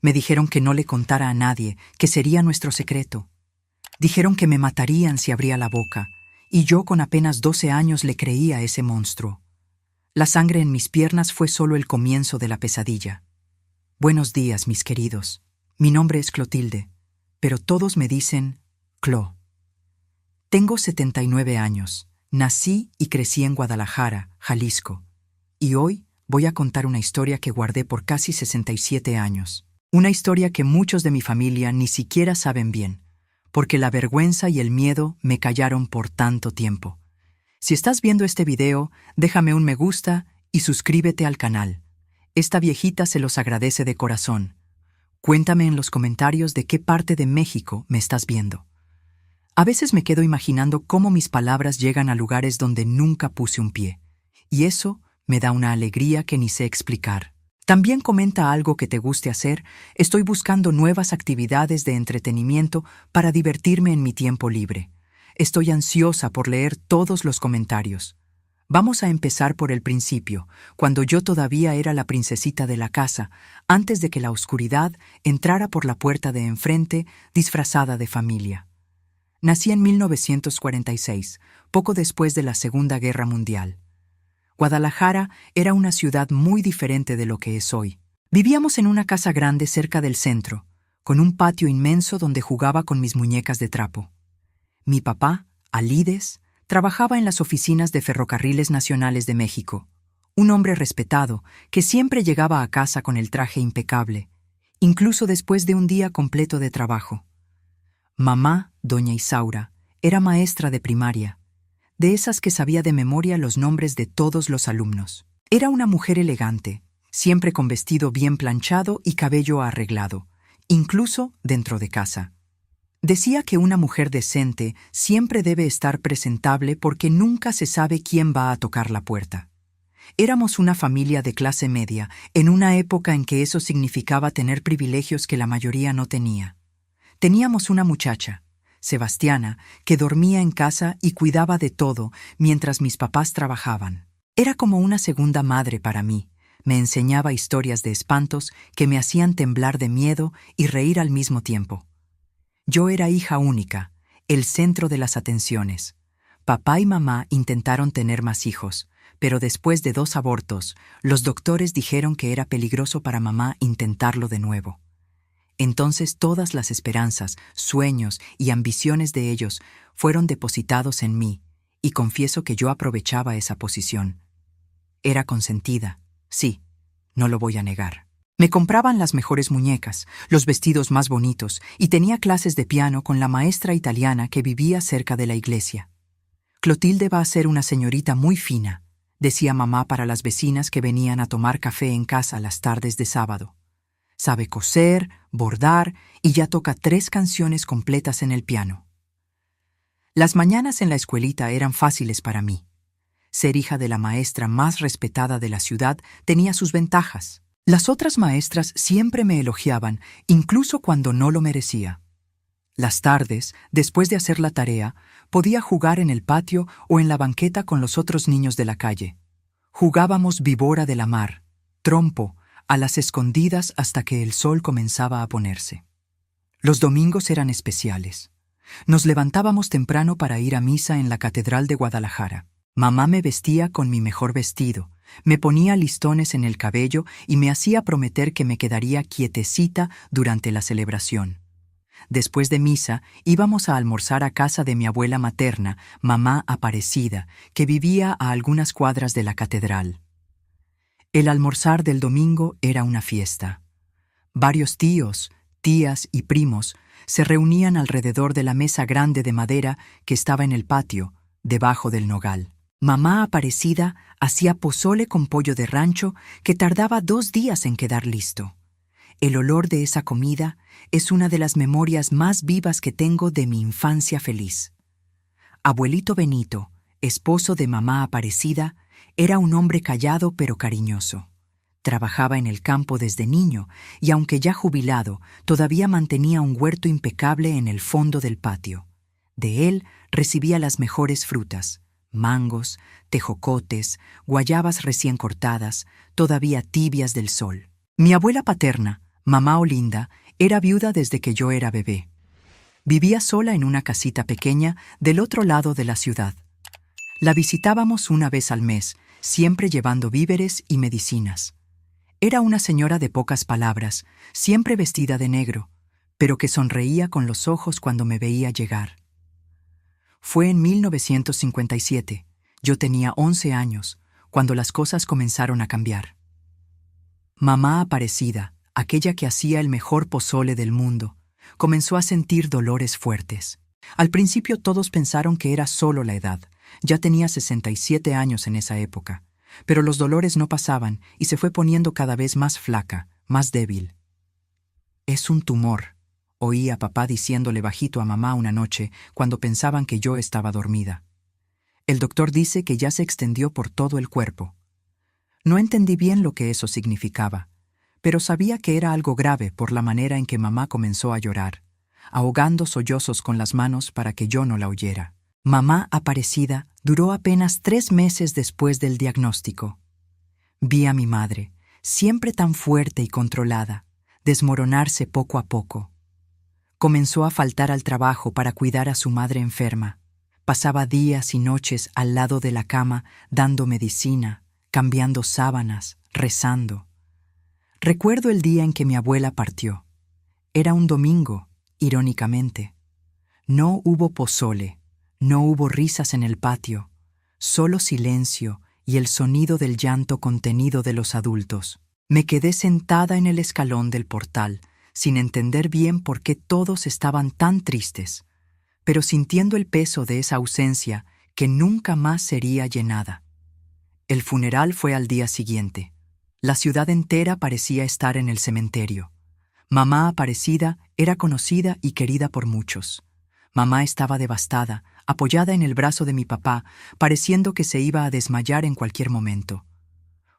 Me dijeron que no le contara a nadie, que sería nuestro secreto. Dijeron que me matarían si abría la boca, y yo con apenas 12 años le creí a ese monstruo. La sangre en mis piernas fue solo el comienzo de la pesadilla. Buenos días, mis queridos. Mi nombre es Clotilde, pero todos me dicen Clo. Tengo 79 años. Nací y crecí en Guadalajara, Jalisco, y hoy voy a contar una historia que guardé por casi 67 años. Una historia que muchos de mi familia ni siquiera saben bien, porque la vergüenza y el miedo me callaron por tanto tiempo. Si estás viendo este video, déjame un me gusta y suscríbete al canal. Esta viejita se los agradece de corazón. Cuéntame en los comentarios de qué parte de México me estás viendo. A veces me quedo imaginando cómo mis palabras llegan a lugares donde nunca puse un pie, y eso me da una alegría que ni sé explicar. También comenta algo que te guste hacer. Estoy buscando nuevas actividades de entretenimiento para divertirme en mi tiempo libre. Estoy ansiosa por leer todos los comentarios. Vamos a empezar por el principio, cuando yo todavía era la princesita de la casa, antes de que la oscuridad entrara por la puerta de enfrente disfrazada de familia. Nací en 1946, poco después de la Segunda Guerra Mundial. Guadalajara era una ciudad muy diferente de lo que es hoy. Vivíamos en una casa grande cerca del centro, con un patio inmenso donde jugaba con mis muñecas de trapo. Mi papá, Alides, trabajaba en las oficinas de Ferrocarriles Nacionales de México, un hombre respetado que siempre llegaba a casa con el traje impecable, incluso después de un día completo de trabajo. Mamá, doña Isaura, era maestra de primaria, de esas que sabía de memoria los nombres de todos los alumnos. Era una mujer elegante, siempre con vestido bien planchado y cabello arreglado, incluso dentro de casa. Decía que una mujer decente siempre debe estar presentable porque nunca se sabe quién va a tocar la puerta. Éramos una familia de clase media, en una época en que eso significaba tener privilegios que la mayoría no tenía. Teníamos una muchacha, Sebastiana, que dormía en casa y cuidaba de todo mientras mis papás trabajaban. Era como una segunda madre para mí. Me enseñaba historias de espantos que me hacían temblar de miedo y reír al mismo tiempo. Yo era hija única, el centro de las atenciones. Papá y mamá intentaron tener más hijos, pero después de 2 abortos, los doctores dijeron que era peligroso para mamá intentarlo de nuevo. Entonces todas las esperanzas, sueños y ambiciones de ellos fueron depositados en mí, y confieso que yo aprovechaba esa posición. Era consentida, sí, no lo voy a negar. Me compraban las mejores muñecas, los vestidos más bonitos, y tenía clases de piano con la maestra italiana que vivía cerca de la iglesia. Clotilde va a ser una señorita muy fina, decía mamá para las vecinas que venían a tomar café en casa las tardes de sábado. Sabe coser, bordar y ya toca 3 canciones completas en el piano. Las mañanas en la escuelita eran fáciles para mí. Ser hija de la maestra más respetada de la ciudad tenía sus ventajas. Las otras maestras siempre me elogiaban, incluso cuando no lo merecía. Las tardes, después de hacer la tarea, podía jugar en el patio o en la banqueta con los otros niños de la calle. Jugábamos víbora de la mar, trompo, a las escondidas hasta que el sol comenzaba a ponerse. Los domingos eran especiales. Nos levantábamos temprano para ir a misa en la Catedral de Guadalajara. Mamá me vestía con mi mejor vestido, me ponía listones en el cabello y me hacía prometer que me quedaría quietecita durante la celebración. Después de misa, íbamos a almorzar a casa de mi abuela materna, mamá Aparecida, que vivía a algunas cuadras de la catedral. El almorzar del domingo era una fiesta. Varios tíos, tías y primos se reunían alrededor de la mesa grande de madera que estaba en el patio, debajo del nogal. Mamá Aparecida hacía pozole con pollo de rancho que tardaba 2 días en quedar listo. El olor de esa comida es una de las memorias más vivas que tengo de mi infancia feliz. Abuelito Benito, esposo de mamá Aparecida, era un hombre callado pero cariñoso. Trabajaba en el campo desde niño y aunque ya jubilado, todavía mantenía un huerto impecable en el fondo del patio. De él recibía las mejores frutas, mangos, tejocotes, guayabas recién cortadas, todavía tibias del sol. Mi abuela paterna, Mamá Olinda era viuda desde que yo era bebé. Vivía sola en una casita pequeña del otro lado de la ciudad. La visitábamos una vez al mes, siempre llevando víveres y medicinas. Era una señora de pocas palabras, siempre vestida de negro, pero que sonreía con los ojos cuando me veía llegar. Fue en 1957, yo tenía 11 años, cuando las cosas comenzaron a cambiar. Mamá Aparecida, aquella que hacía el mejor pozole del mundo, comenzó a sentir dolores fuertes. Al principio todos pensaron que era solo la edad. Ya tenía 67 años en esa época, pero los dolores no pasaban y se fue poniendo cada vez más flaca, más débil. «Es un tumor», oí a papá diciéndole bajito a mamá una noche cuando pensaban que yo estaba dormida. «El doctor dice que ya se extendió por todo el cuerpo». No entendí bien lo que eso significaba, pero sabía que era algo grave por la manera en que mamá comenzó a llorar, ahogando sollozos con las manos para que yo no la oyera. Mamá Aparecida duró apenas 3 meses después del diagnóstico. Vi a mi madre, siempre tan fuerte y controlada, desmoronarse poco a poco. Comenzó a faltar al trabajo para cuidar a su madre enferma. Pasaba días y noches al lado de la cama dando medicina, cambiando sábanas, rezando. Recuerdo el día en que mi abuela partió. Era un domingo, irónicamente. No hubo pozole, no hubo risas en el patio, solo silencio y el sonido del llanto contenido de los adultos. Me quedé sentada en el escalón del portal, sin entender bien por qué todos estaban tan tristes, pero sintiendo el peso de esa ausencia que nunca más sería llenada. El funeral fue al día siguiente. La ciudad entera parecía estar en el cementerio. Mamá Aparecida era conocida y querida por muchos. Mamá estaba devastada, apoyada en el brazo de mi papá, pareciendo que se iba a desmayar en cualquier momento.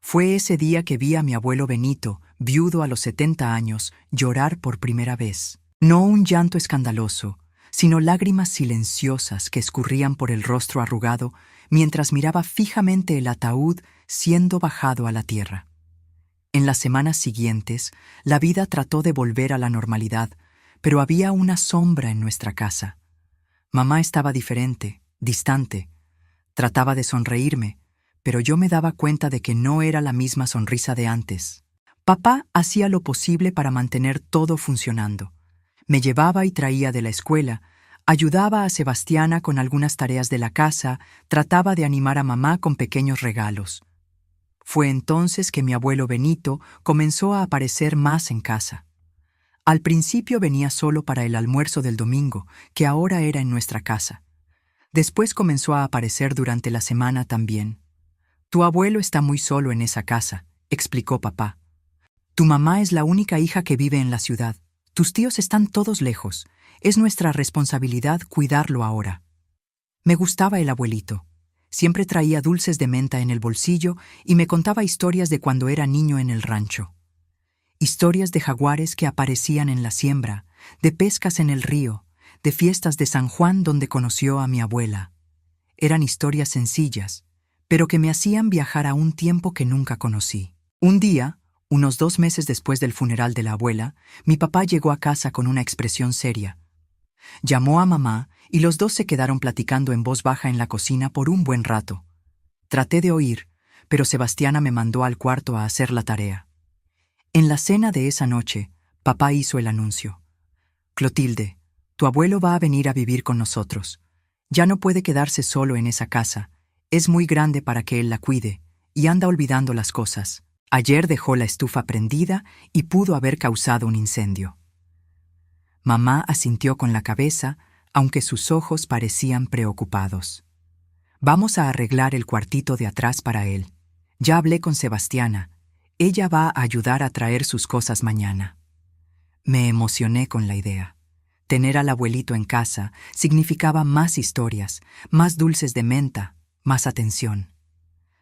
Fue ese día que vi a mi abuelo Benito, viudo a los 70 años, llorar por primera vez. No un llanto escandaloso, sino lágrimas silenciosas que escurrían por el rostro arrugado mientras miraba fijamente el ataúd siendo bajado a la tierra. En las semanas siguientes, la vida trató de volver a la normalidad, pero había una sombra en nuestra casa. Mamá estaba diferente, distante. Trataba de sonreírme, pero yo me daba cuenta de que no era la misma sonrisa de antes. Papá hacía lo posible para mantener todo funcionando. Me llevaba y traía de la escuela, ayudaba a Sebastiana con algunas tareas de la casa, trataba de animar a mamá con pequeños regalos. Fue entonces que mi abuelo Benito comenzó a aparecer más en casa. Al principio venía solo para el almuerzo del domingo, que ahora era en nuestra casa. Después comenzó a aparecer durante la semana también. «Tu abuelo está muy solo en esa casa», explicó papá. «Tu mamá es la única hija que vive en la ciudad. Tus tíos están todos lejos. Es nuestra responsabilidad cuidarlo ahora». Me gustaba el abuelito. Siempre traía dulces de menta en el bolsillo y me contaba historias de cuando era niño en el rancho. Historias de jaguares que aparecían en la siembra, de pescas en el río, de fiestas de San Juan donde conoció a mi abuela. Eran historias sencillas, pero que me hacían viajar a un tiempo que nunca conocí. Un día, unos 2 meses después del funeral de la abuela, mi papá llegó a casa con una expresión seria. Llamó a mamá y los dos se quedaron platicando en voz baja en la cocina por un buen rato. Traté de oír, pero Sebastiana me mandó al cuarto a hacer la tarea. En la cena de esa noche, papá hizo el anuncio. «Clotilde, tu abuelo va a venir a vivir con nosotros. Ya no puede quedarse solo en esa casa. Es muy grande para que él la cuide y anda olvidando las cosas. Ayer dejó la estufa prendida y pudo haber causado un incendio». Mamá asintió con la cabeza, aunque sus ojos parecían preocupados. «Vamos a arreglar el cuartito de atrás para él. Ya hablé con Sebastiana. Ella va a ayudar a traer sus cosas mañana». Me emocioné con la idea. Tener al abuelito en casa significaba más historias, más dulces de menta, más atención.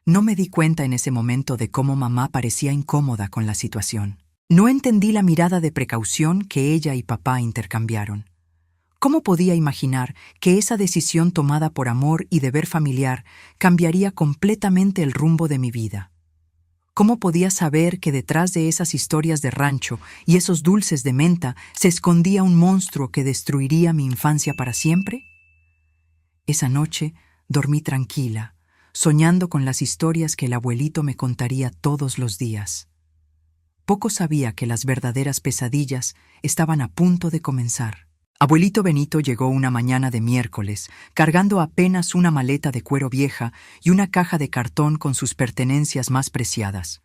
No me di cuenta en ese momento de cómo mamá parecía incómoda con la situación. No entendí la mirada de precaución que ella y papá intercambiaron. ¿Cómo podía imaginar que esa decisión tomada por amor y deber familiar cambiaría completamente el rumbo de mi vida? ¿Cómo podía saber que detrás de esas historias de rancho y esos dulces de menta se escondía un monstruo que destruiría mi infancia para siempre? Esa noche dormí tranquila, soñando con las historias que el abuelito me contaría todos los días. Poco sabía que las verdaderas pesadillas estaban a punto de comenzar. Abuelito Benito llegó una mañana de miércoles, cargando apenas una maleta de cuero vieja y una caja de cartón con sus pertenencias más preciadas.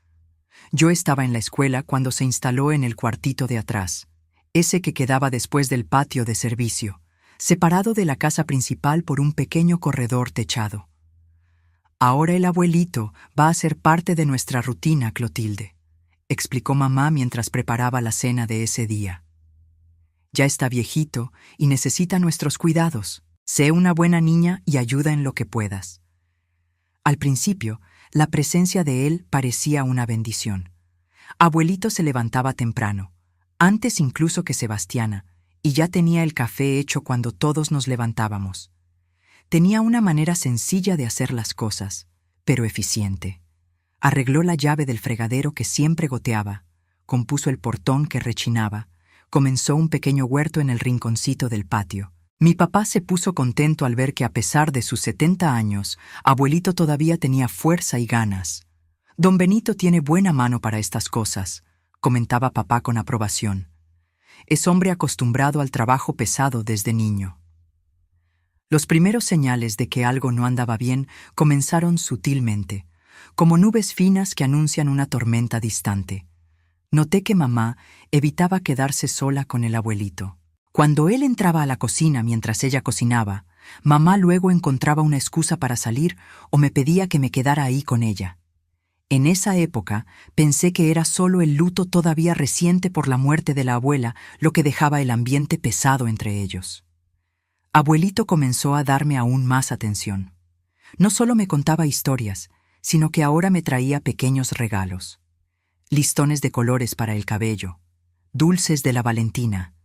Yo estaba en la escuela cuando se instaló en el cuartito de atrás, ese que quedaba después del patio de servicio, separado de la casa principal por un pequeño corredor techado. «Ahora el abuelito va a ser parte de nuestra rutina, Clotilde», explicó mamá mientras preparaba la cena de ese día. «Ya está viejito y necesita nuestros cuidados. Sé una buena niña y ayuda en lo que puedas». Al principio, la presencia de él parecía una bendición. Abuelito se levantaba temprano, antes incluso que Sebastiana, y ya tenía el café hecho cuando todos nos levantábamos. Tenía una manera sencilla de hacer las cosas, pero eficiente. Arregló la llave del fregadero que siempre goteaba, compuso el portón que rechinaba, comenzó un pequeño huerto en el rinconcito del patio. Mi papá se puso contento al ver que a pesar de sus 70 años, abuelito todavía tenía fuerza y ganas. «Don Benito tiene buena mano para estas cosas», comentaba papá con aprobación. «Es hombre acostumbrado al trabajo pesado desde niño». Los primeros señales de que algo no andaba bien comenzaron sutilmente, como nubes finas que anuncian una tormenta distante. Noté que mamá evitaba quedarse sola con el abuelito. Cuando él entraba a la cocina mientras ella cocinaba, mamá luego encontraba una excusa para salir o me pedía que me quedara ahí con ella. En esa época pensé que era solo el luto todavía reciente por la muerte de la abuela lo que dejaba el ambiente pesado entre ellos. Abuelito comenzó a darme aún más atención. No solo me contaba historias, sino que ahora me traía pequeños regalos. Listones de colores para el cabello, dulces de la Valentina,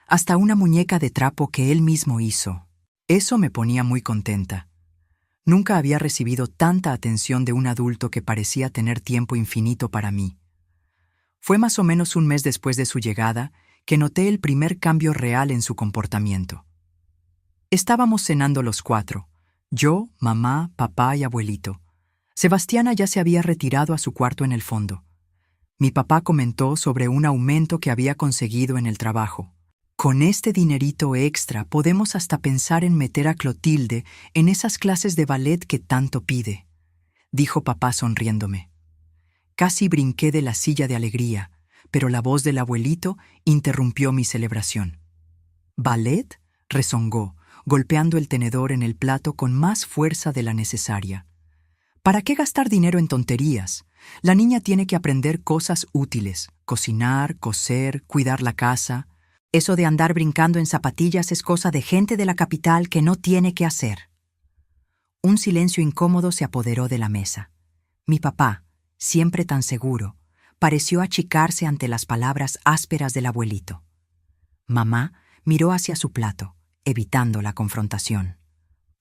hasta una muñeca de trapo que él mismo hizo. Eso me ponía muy contenta. Nunca había recibido tanta atención de un adulto que parecía tener tiempo infinito para mí. Fue más o menos un mes después de su llegada que noté el primer cambio real en su comportamiento. Estábamos cenando los cuatro, yo, mamá, papá y abuelito. Sebastiana ya se había retirado a su cuarto en el fondo. Mi papá comentó sobre un aumento que había conseguido en el trabajo. «Con este dinerito extra podemos hasta pensar en meter a Clotilde en esas clases de ballet que tanto pide», dijo papá sonriéndome. Casi brinqué de la silla de alegría, pero la voz del abuelito interrumpió mi celebración. «¿Ballet?», rezongó, golpeando el tenedor en el plato con más fuerza de la necesaria. «¿Para qué gastar dinero en tonterías? La niña tiene que aprender cosas útiles, cocinar, coser, cuidar la casa. Eso de andar brincando en zapatillas es cosa de gente de la capital que no tiene que hacer». Un silencio incómodo se apoderó de la mesa. Mi papá, siempre tan seguro, pareció achicarse ante las palabras ásperas del abuelito. Mamá miró hacia su plato, evitando la confrontación.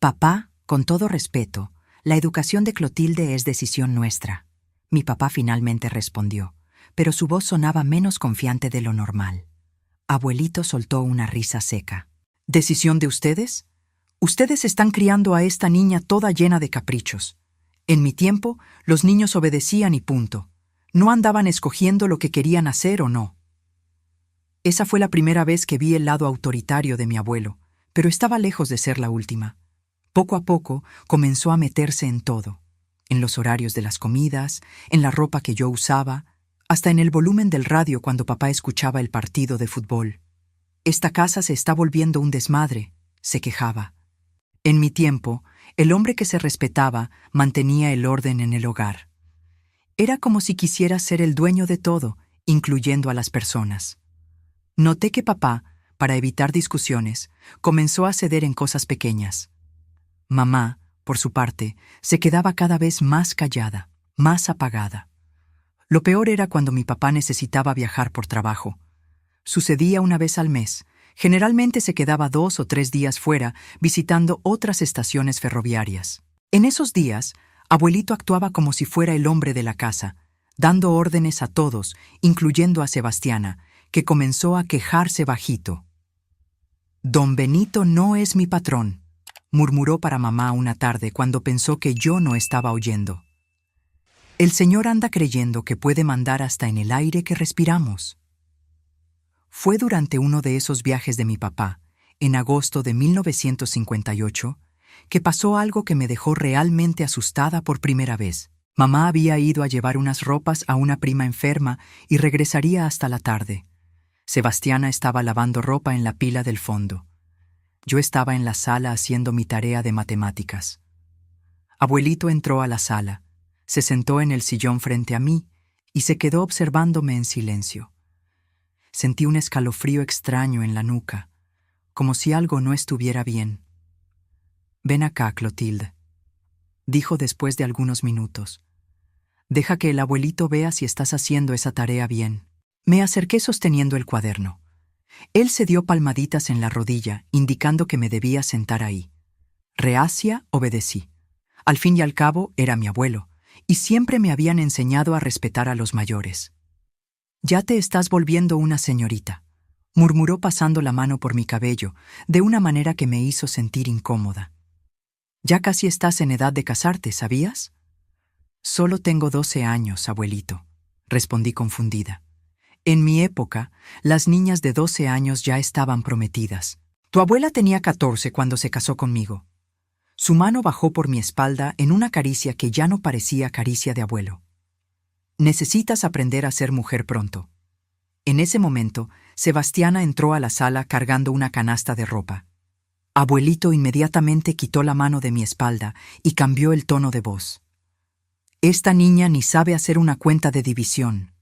«Papá, con todo respeto, la educación de Clotilde es decisión nuestra», mi papá finalmente respondió, pero su voz sonaba menos confiante de lo normal. Abuelito soltó una risa seca. «¿Decisión de ustedes? Ustedes están criando a esta niña toda llena de caprichos. En mi tiempo, los niños obedecían y punto. No andaban escogiendo lo que querían hacer o no». Esa fue la primera vez que vi el lado autoritario de mi abuelo, pero estaba lejos de ser la última. Poco a poco comenzó a meterse en todo, en los horarios de las comidas, en la ropa que yo usaba, hasta en el volumen del radio cuando papá escuchaba el partido de fútbol. «Esta casa se está volviendo un desmadre», se quejaba. En mi tiempo, el hombre que se respetaba mantenía el orden en el hogar. Era como si quisiera ser el dueño de todo, incluyendo a las personas. Noté que papá, para evitar discusiones, comenzó a ceder en cosas pequeñas. Mamá, por su parte, se quedaba cada vez más callada, más apagada. Lo peor era cuando mi papá necesitaba viajar por trabajo. Sucedía una vez al mes. Generalmente se quedaba 2 o 3 días fuera visitando otras estaciones ferroviarias. En esos días, abuelito actuaba como si fuera el hombre de la casa, dando órdenes a todos, incluyendo a Sebastiana, que comenzó a quejarse bajito. «Don Benito no es mi patrón», murmuró para mamá una tarde cuando pensó que yo no estaba oyendo. «El señor anda creyendo que puede mandar hasta en el aire que respiramos». Fue durante uno de esos viajes de mi papá, en agosto de 1958, que pasó algo que me dejó realmente asustada por primera vez. Mamá había ido a llevar unas ropas a una prima enferma y regresaría hasta la tarde. Sebastiana estaba lavando ropa en la pila del fondo. Yo estaba en la sala haciendo mi tarea de matemáticas. Abuelito entró a la sala, se sentó en el sillón frente a mí y se quedó observándome en silencio. Sentí un escalofrío extraño en la nuca, como si algo no estuviera bien. «Ven acá, Clotilde», dijo después de algunos minutos. «Deja que el abuelito vea si estás haciendo esa tarea bien». Me acerqué sosteniendo el cuaderno. Él se dio palmaditas en la rodilla, indicando que me debía sentar ahí. Reacia, obedecí. Al fin y al cabo, era mi abuelo, y siempre me habían enseñado a respetar a los mayores. «Ya te estás volviendo una señorita», murmuró pasando la mano por mi cabello, de una manera que me hizo sentir incómoda. «Ya casi estás en edad de casarte, ¿sabías?» «Solo tengo 12 años, abuelito», respondí confundida. En mi época, las niñas de 12 años ya estaban prometidas. Tu abuela tenía 14 cuando se casó conmigo. Su mano bajó por mi espalda en una caricia que ya no parecía caricia de abuelo. Necesitas aprender a ser mujer pronto. En ese momento, Sebastiana entró a la sala cargando una canasta de ropa. Abuelito inmediatamente quitó la mano de mi espalda y cambió el tono de voz. Esta niña ni sabe hacer una cuenta de división.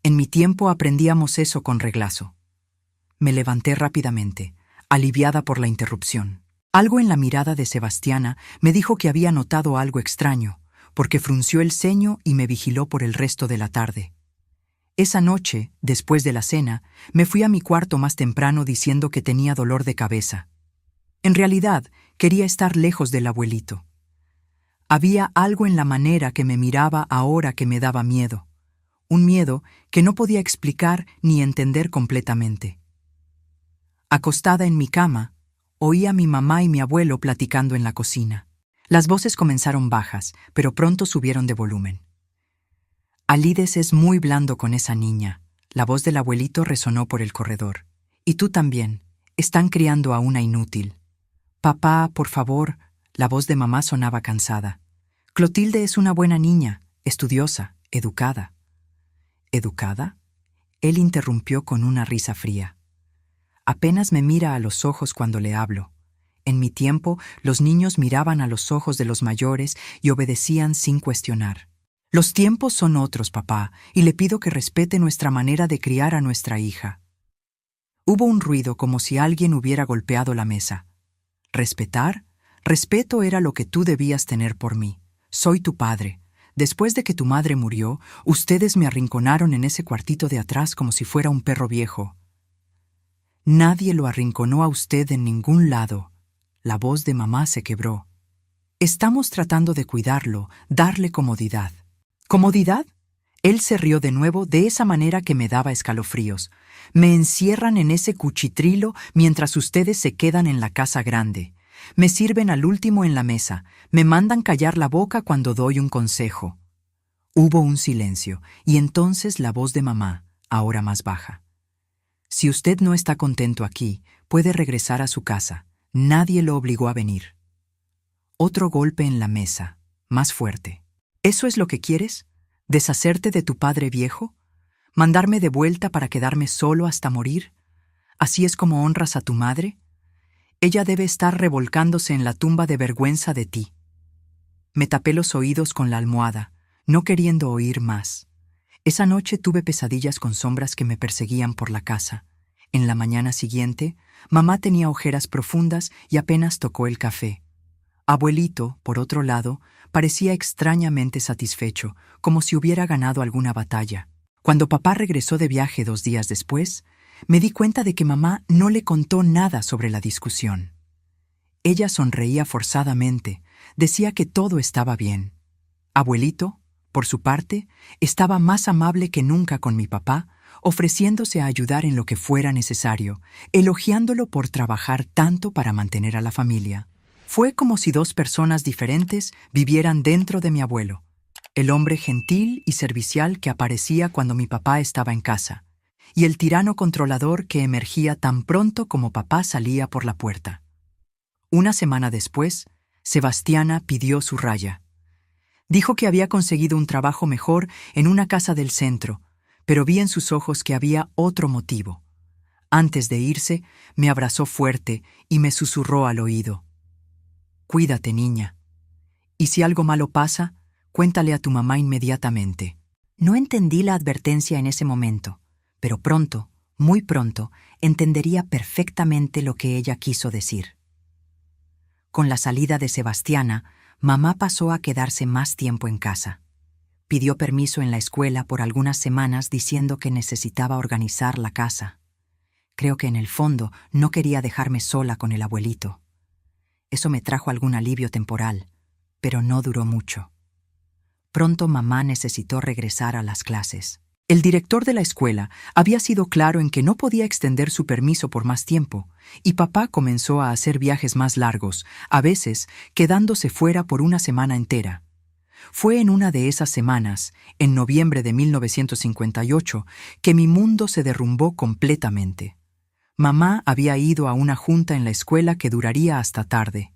En mi tiempo aprendíamos eso con reglazo. Me levanté rápidamente, aliviada por la interrupción. Algo en la mirada de Sebastiana me dijo que había notado algo extraño, porque frunció el ceño y me vigiló por el resto de la tarde. Esa noche, después de la cena, me fui a mi cuarto más temprano diciendo que tenía dolor de cabeza. En realidad, quería estar lejos del abuelito. Había algo en la manera que me miraba ahora que me daba miedo. Un miedo que no podía explicar ni entender completamente. Acostada en mi cama, oí a mi mamá y mi abuelo platicando en la cocina. Las voces comenzaron bajas, pero pronto subieron de volumen. «Alides es muy blando con esa niña», la voz del abuelito resonó por el corredor. «Y tú también, están criando a una inútil». «Papá, por favor», la voz de mamá sonaba cansada. «Clotilde es una buena niña, estudiosa, educada». «¿Educada?», él interrumpió con una risa fría. «Apenas me mira a los ojos cuando le hablo. En mi tiempo, los niños miraban a los ojos de los mayores y obedecían sin cuestionar. Los tiempos son otros, papá, y le pido que respete nuestra manera de criar a nuestra hija». Hubo un ruido como si alguien hubiera golpeado la mesa. «¿Respetar? Respeto era lo que tú debías tener por mí. Soy tu padre. Después de que tu madre murió, ustedes me arrinconaron en ese cuartito de atrás como si fuera un perro viejo». «Nadie lo arrinconó a usted en ningún lado». La voz de mamá se quebró. «Estamos tratando de cuidarlo, darle comodidad». «¿Comodidad?». Él se rió de nuevo de esa manera que me daba escalofríos. «Me encierran en ese cuchitrilo mientras ustedes se quedan en la casa grande. Me sirven al último en la mesa, me mandan callar la boca cuando doy un consejo». Hubo un silencio, y entonces la voz de mamá, ahora más baja. «Si usted no está contento aquí, puede regresar a su casa. Nadie lo obligó a venir». Otro golpe en la mesa, más fuerte. «¿Eso es lo que quieres? ¿Deshacerte de tu padre viejo? ¿Mandarme de vuelta para quedarme solo hasta morir? ¿Así es como honras a tu madre? Ella debe estar revolcándose en la tumba de vergüenza de ti». Me tapé los oídos con la almohada, no queriendo oír más. Esa noche tuve pesadillas con sombras que me perseguían por la casa. En la mañana siguiente, mamá tenía ojeras profundas y apenas tocó el café. Abuelito, por otro lado, parecía extrañamente satisfecho, como si hubiera ganado alguna batalla. Cuando papá regresó de viaje 2 días después, me di cuenta de que mamá no le contó nada sobre la discusión. Ella sonreía forzadamente, decía que todo estaba bien. Abuelito, Por su parte, estaba más amable que nunca con mi papá, ofreciéndose a ayudar en lo que fuera necesario, elogiándolo por trabajar tanto para mantener a la familia. Fue como si dos personas diferentes vivieran dentro de mi abuelo. El hombre gentil y servicial que aparecía cuando mi papá estaba en casa, y el tirano controlador que emergía tan pronto como papá salía por la puerta. Una semana después, Sebastiana pidió su raya. Dijo que había conseguido un trabajo mejor en una casa del centro, pero vi en sus ojos que había otro motivo. Antes de irse, me abrazó fuerte y me susurró al oído: «Cuídate, niña. Y si algo malo pasa, cuéntale a tu mamá inmediatamente». No entendí la advertencia en ese momento, pero pronto, muy pronto, entendería perfectamente lo que ella quiso decir. Con la salida de Sebastiana, mamá pasó a quedarse más tiempo en casa. Pidió permiso en la escuela por algunas semanas diciendo que necesitaba organizar la casa. Creo que en el fondo no quería dejarme sola con el abuelito. Eso me trajo algún alivio temporal, pero no duró mucho. Pronto mamá necesitó regresar a las clases. El director de la escuela había sido claro en que no podía extender su permiso por más tiempo, y papá comenzó a hacer viajes más largos, a veces quedándose fuera por una semana entera. Fue en una de esas semanas, en noviembre de 1958, que mi mundo se derrumbó completamente. Mamá había ido a una junta en la escuela que duraría hasta tarde.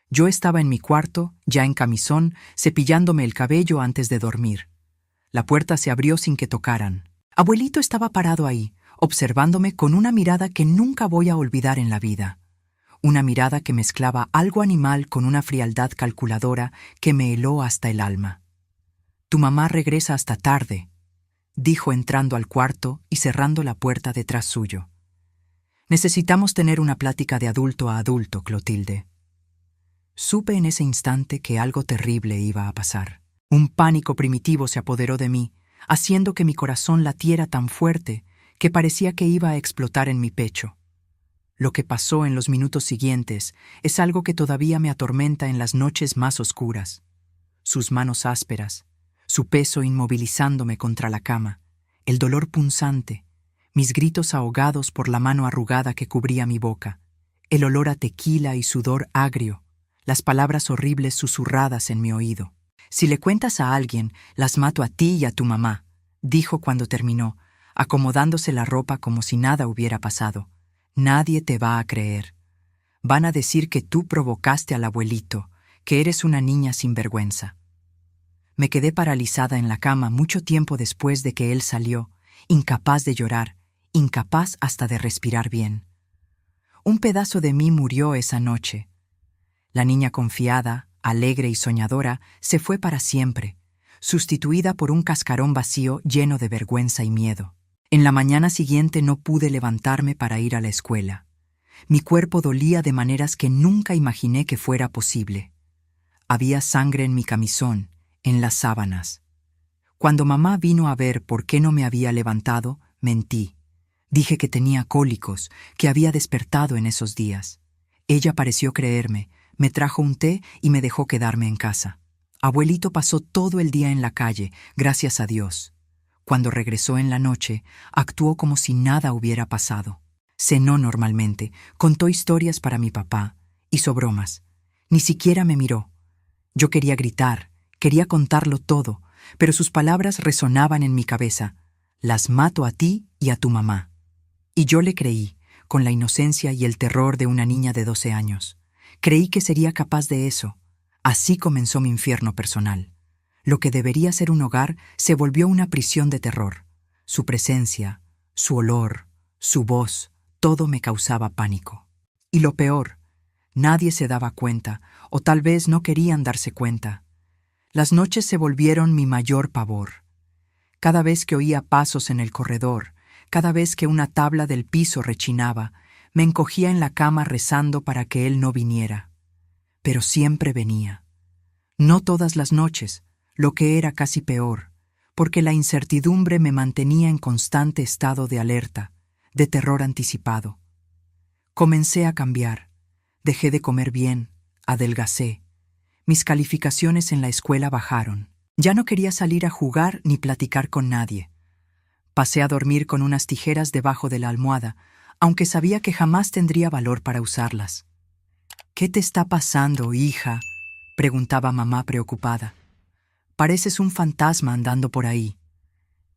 Yo estaba en mi cuarto, ya en camisón, cepillándome el cabello antes de dormir. La puerta se abrió sin que tocaran. Abuelito estaba parado ahí, observándome con una mirada que nunca voy a olvidar en la vida. Una mirada que mezclaba algo animal con una frialdad calculadora que me heló hasta el alma. «Tu mamá regresa hasta tarde», dijo entrando al cuarto y cerrando la puerta detrás suyo. «Necesitamos tener una plática de adulto a adulto, Clotilde». Supe en ese instante que algo terrible iba a pasar. Un pánico primitivo se apoderó de mí, haciendo que mi corazón latiera tan fuerte que parecía que iba a explotar en mi pecho. Lo que pasó en los minutos siguientes es algo que todavía me atormenta en las noches más oscuras. Sus manos ásperas, su peso inmovilizándome contra la cama, el dolor punzante, mis gritos ahogados por la mano arrugada que cubría mi boca, el olor a tequila y sudor agrio, las palabras horribles susurradas en mi oído. «Si le cuentas a alguien, las mato a ti y a tu mamá», dijo cuando terminó, acomodándose la ropa como si nada hubiera pasado. «Nadie te va a creer. Van a decir que tú provocaste al abuelito, que eres una niña sin vergüenza». Me quedé paralizada en la cama mucho tiempo después de que él salió, incapaz de llorar, incapaz hasta de respirar bien. Un pedazo de mí murió esa noche. La niña confiada, alegre y soñadora, se fue para siempre, sustituida por un cascarón vacío lleno de vergüenza y miedo. En la mañana siguiente no pude levantarme para ir a la escuela. Mi cuerpo dolía de maneras que nunca imaginé que fuera posible. Había sangre en mi camisón, en las sábanas. Cuando mamá vino a ver por qué no me había levantado, mentí. Dije que tenía cólicos, que había despertado en esos días. Ella pareció creerme, me trajo un té y me dejó quedarme en casa. Abuelito pasó todo el día en la calle, gracias a Dios. Cuando regresó en la noche, actuó como si nada hubiera pasado. Cenó normalmente, contó historias para mi papá, hizo bromas. Ni siquiera me miró. Yo quería gritar, quería contarlo todo, pero sus palabras resonaban en mi cabeza. «Las mato a ti y a tu mamá». Y yo le creí, con la inocencia y el terror de una niña de 12 años. Creí que sería capaz de eso. Así comenzó mi infierno personal. Lo que debería ser un hogar se volvió una prisión de terror. Su presencia, su olor, su voz, todo me causaba pánico. Y lo peor, nadie se daba cuenta, o tal vez no querían darse cuenta. Las noches se volvieron mi mayor pavor. Cada vez que oía pasos en el corredor, cada vez que una tabla del piso rechinaba, me encogía en la cama rezando para que él no viniera. Pero siempre venía. No todas las noches, lo que era casi peor, porque la incertidumbre me mantenía en constante estado de alerta, de terror anticipado. Comencé a cambiar. Dejé de comer bien, adelgacé. Mis calificaciones en la escuela bajaron. Ya no quería salir a jugar ni platicar con nadie. Pasé a dormir con unas tijeras debajo de la almohada, aunque sabía que jamás tendría valor para usarlas. «¿Qué te está pasando, hija?», preguntaba mamá preocupada. «Pareces un fantasma andando por ahí».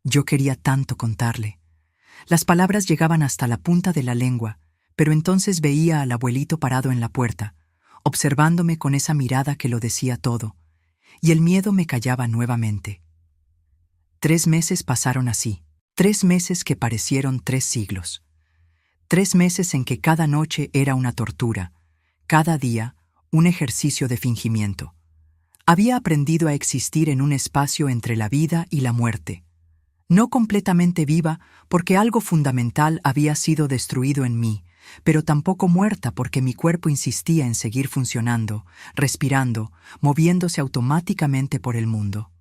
Yo quería tanto contarle. Las palabras llegaban hasta la punta de la lengua, pero entonces veía al abuelito parado en la puerta, observándome con esa mirada que lo decía todo, y el miedo me callaba nuevamente. 3 meses pasaron así, 3 meses que parecieron 3 siglos. 3 meses en que cada noche era una tortura, cada día un ejercicio de fingimiento. Había aprendido a existir en un espacio entre la vida y la muerte. No completamente viva porque algo fundamental había sido destruido en mí, pero tampoco muerta porque mi cuerpo insistía en seguir funcionando, respirando, moviéndose automáticamente por el mundo.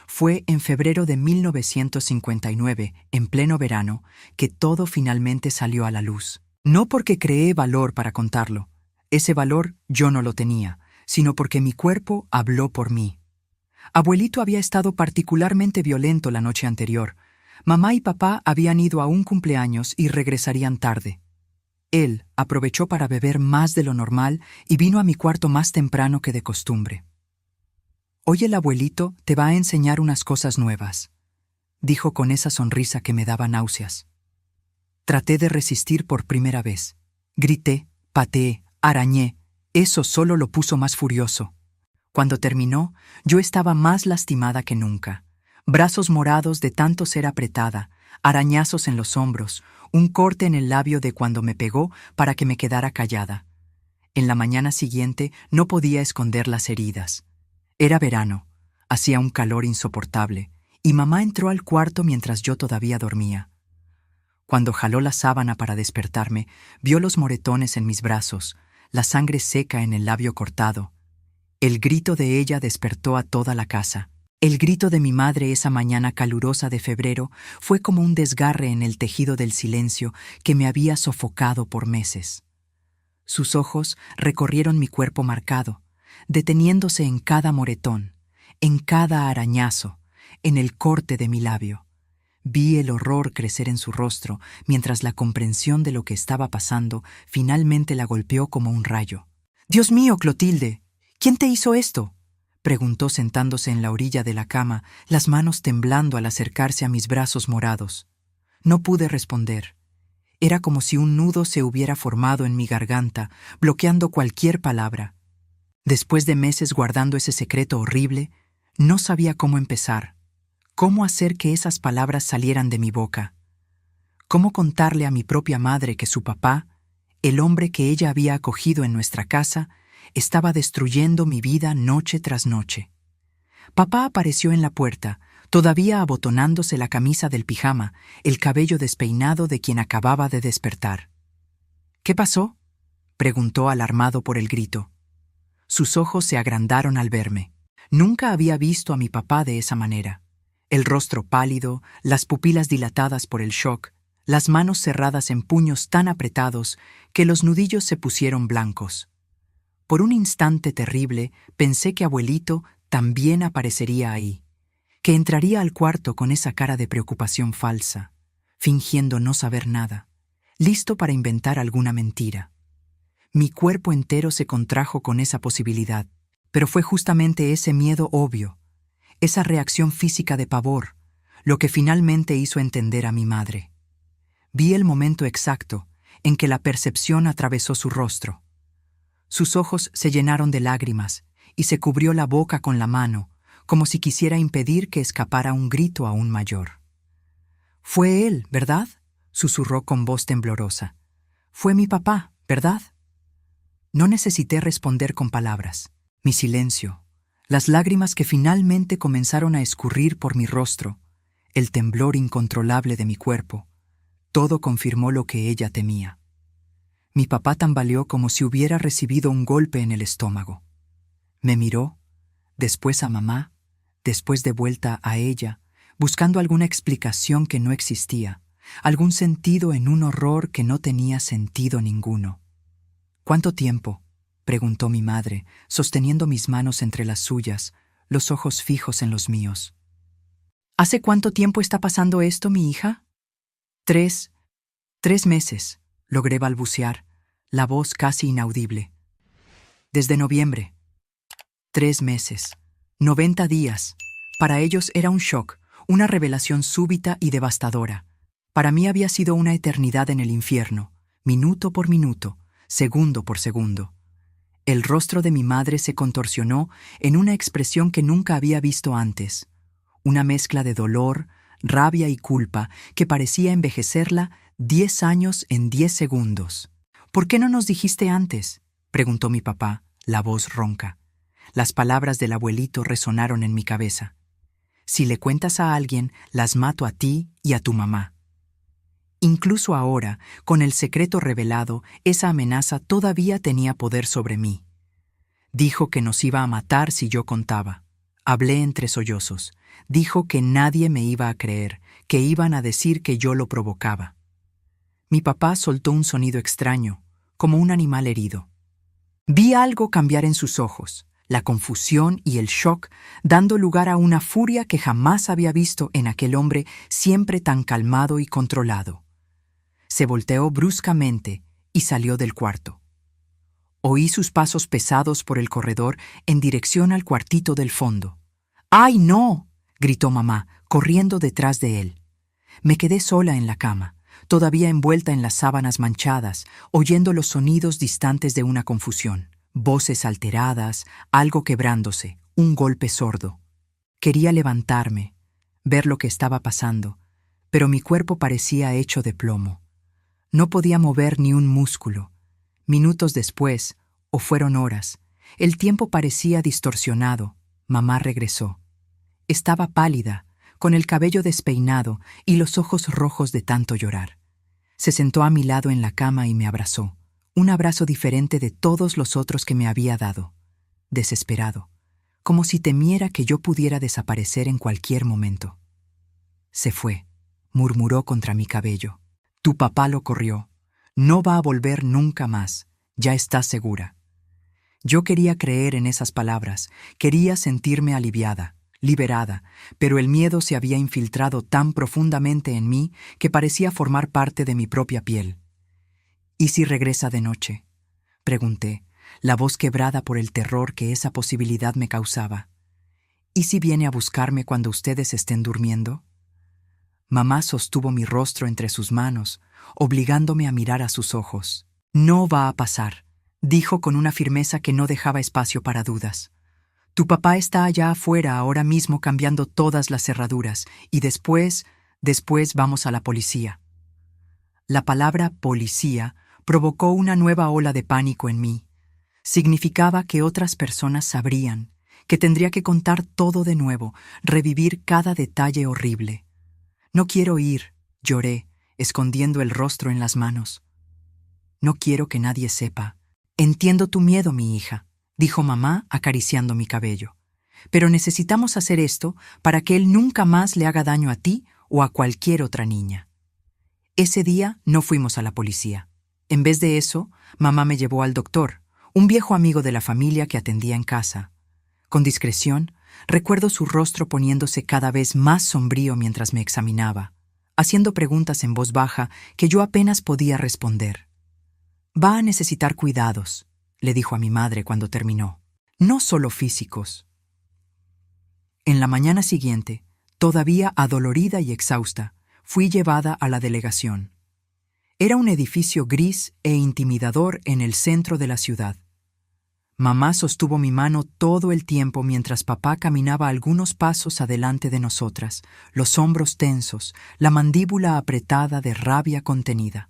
Fue en febrero de 1959, en pleno verano, que todo finalmente salió a la luz. No porque creé valor para contarlo. Ese valor yo no lo tenía, sino porque mi cuerpo habló por mí. Abuelito había estado particularmente violento la noche anterior. Mamá y papá habían ido a un cumpleaños y regresarían tarde. Él aprovechó para beber más de lo normal y vino a mi cuarto más temprano que de costumbre. «Hoy el abuelito te va a enseñar unas cosas nuevas», dijo con esa sonrisa que me daba náuseas. Traté de resistir por primera vez. Grité, pateé, arañé. Eso solo lo puso más furioso. Cuando terminó, yo estaba más lastimada que nunca. Brazos morados de tanto ser apretada, arañazos en los hombros, un corte en el labio de cuando me pegó para que me quedara callada. En la mañana siguiente no podía esconder las heridas. Era verano, hacía un calor insoportable, y mamá entró al cuarto mientras yo todavía dormía. Cuando jaló la sábana para despertarme, vio los moretones en mis brazos, la sangre seca en el labio cortado. El grito de ella despertó a toda la casa. El grito de mi madre esa mañana calurosa de febrero fue como un desgarre en el tejido del silencio que me había sofocado por meses. Sus ojos recorrieron mi cuerpo marcado, deteniéndose en cada moretón, en cada arañazo, en el corte de mi labio. Vi el horror crecer en su rostro mientras la comprensión de lo que estaba pasando finalmente la golpeó como un rayo. «Dios mío, Clotilde, ¿quién te hizo esto?», preguntó sentándose en la orilla de la cama, las manos temblando al acercarse a mis brazos morados. No pude responder. Era como si un nudo se hubiera formado en mi garganta, bloqueando cualquier palabra. Después de meses guardando ese secreto horrible, no sabía cómo empezar, cómo hacer que esas palabras salieran de mi boca, cómo contarle a mi propia madre que su papá, el hombre que ella había acogido en nuestra casa, estaba destruyendo mi vida noche tras noche. Papá apareció en la puerta, todavía abotonándose la camisa del pijama, el cabello despeinado de quien acababa de despertar. «¿Qué pasó?», preguntó alarmado por el grito. Sus ojos se agrandaron al verme. Nunca había visto a mi papá de esa manera. El rostro pálido, las pupilas dilatadas por el shock, las manos cerradas en puños tan apretados que los nudillos se pusieron blancos. Por un instante terrible pensé que abuelito también aparecería ahí, que entraría al cuarto con esa cara de preocupación falsa, fingiendo no saber nada, listo para inventar alguna mentira. Mi cuerpo entero se contrajo con esa posibilidad, pero fue justamente ese miedo obvio, esa reacción física de pavor, lo que finalmente hizo entender a mi madre. Vi el momento exacto en que la percepción atravesó su rostro. Sus ojos se llenaron de lágrimas y se cubrió la boca con la mano, como si quisiera impedir que escapara un grito aún mayor. «Fue él, ¿verdad?», susurró con voz temblorosa. «Fue mi papá, ¿verdad?». No necesité responder con palabras. Mi silencio, las lágrimas que finalmente comenzaron a escurrir por mi rostro, el temblor incontrolable de mi cuerpo, todo confirmó lo que ella temía. Mi papá tambaleó como si hubiera recibido un golpe en el estómago. Me miró, después a mamá, después de vuelta a ella, buscando alguna explicación que no existía, algún sentido en un horror que no tenía sentido ninguno. «¿Cuánto tiempo?», preguntó mi madre, sosteniendo mis manos entre las suyas, los ojos fijos en los míos. ¿Hace cuánto tiempo está pasando esto, mi hija? 3 meses, logré balbucear, la voz casi inaudible. Desde noviembre. 3 meses. 90 días. Para ellos era un shock, una revelación súbita y devastadora. Para mí había sido una eternidad en el infierno, minuto por minuto, segundo por segundo. El rostro de mi madre se contorsionó en una expresión que nunca había visto antes, una mezcla de dolor, rabia y culpa que parecía envejecerla 10 años en 10 segundos. ¿Por qué no nos dijiste antes?, preguntó mi papá, la voz ronca. Las palabras del abuelito resonaron en mi cabeza. Si le cuentas a alguien, las mato a ti y a tu mamá. Incluso ahora, con el secreto revelado, esa amenaza todavía tenía poder sobre mí. Dijo que nos iba a matar si yo contaba. Hablé entre sollozos. Dijo que nadie me iba a creer, que iban a decir que yo lo provocaba. Mi papá soltó un sonido extraño, como un animal herido. Vi algo cambiar en sus ojos, la confusión y el shock, dando lugar a una furia que jamás había visto en aquel hombre siempre tan calmado y controlado. Se volteó bruscamente y salió del cuarto. Oí sus pasos pesados por el corredor en dirección al cuartito del fondo. ¡Ay, no!, gritó mamá, corriendo detrás de él. Me quedé sola en la cama, todavía envuelta en las sábanas manchadas, oyendo los sonidos distantes de una confusión. Voces alteradas, algo quebrándose, un golpe sordo. Quería levantarme, ver lo que estaba pasando, pero mi cuerpo parecía hecho de plomo. No podía mover ni un músculo. Minutos después, o fueron horas, el tiempo parecía distorsionado. Mamá regresó. Estaba pálida, con el cabello despeinado y los ojos rojos de tanto llorar. Se sentó a mi lado en la cama y me abrazó. Un abrazo diferente de todos los otros que me había dado. Desesperado, como si temiera que yo pudiera desaparecer en cualquier momento. Se fue, murmuró contra mi cabello. Tu papá lo corrió. No va a volver nunca más. Ya estás segura. Yo quería creer en esas palabras, quería sentirme aliviada, liberada, pero el miedo se había infiltrado tan profundamente en mí que parecía formar parte de mi propia piel. ¿Y si regresa de noche?, pregunté, la voz quebrada por el terror que esa posibilidad me causaba. ¿Y si viene a buscarme cuando ustedes estén durmiendo? Mamá sostuvo mi rostro entre sus manos, obligándome a mirar a sus ojos. No va a pasar, dijo con una firmeza que no dejaba espacio para dudas. Tu papá está allá afuera ahora mismo cambiando todas las cerraduras, y después vamos a la policía. La palabra policía provocó una nueva ola de pánico en mí. Significaba que otras personas sabrían, que tendría que contar todo de nuevo, revivir cada detalle horrible. No quiero ir, lloré, escondiendo el rostro en las manos. No quiero que nadie sepa. Entiendo tu miedo, mi hija, dijo mamá acariciando mi cabello. Pero necesitamos hacer esto para que él nunca más le haga daño a ti o a cualquier otra niña. Ese día no fuimos a la policía. En vez de eso, mamá me llevó al doctor, un viejo amigo de la familia que atendía en casa. Con discreción, recuerdo su rostro poniéndose cada vez más sombrío mientras me examinaba, haciendo preguntas en voz baja que yo apenas podía responder. Va a necesitar cuidados, le dijo a mi madre cuando terminó. No solo físicos. En la mañana siguiente, todavía adolorida y exhausta, fui llevada a la delegación. Era un edificio gris e intimidador en el centro de la ciudad. Mamá sostuvo mi mano todo el tiempo mientras papá caminaba algunos pasos adelante de nosotras, los hombros tensos, la mandíbula apretada de rabia contenida.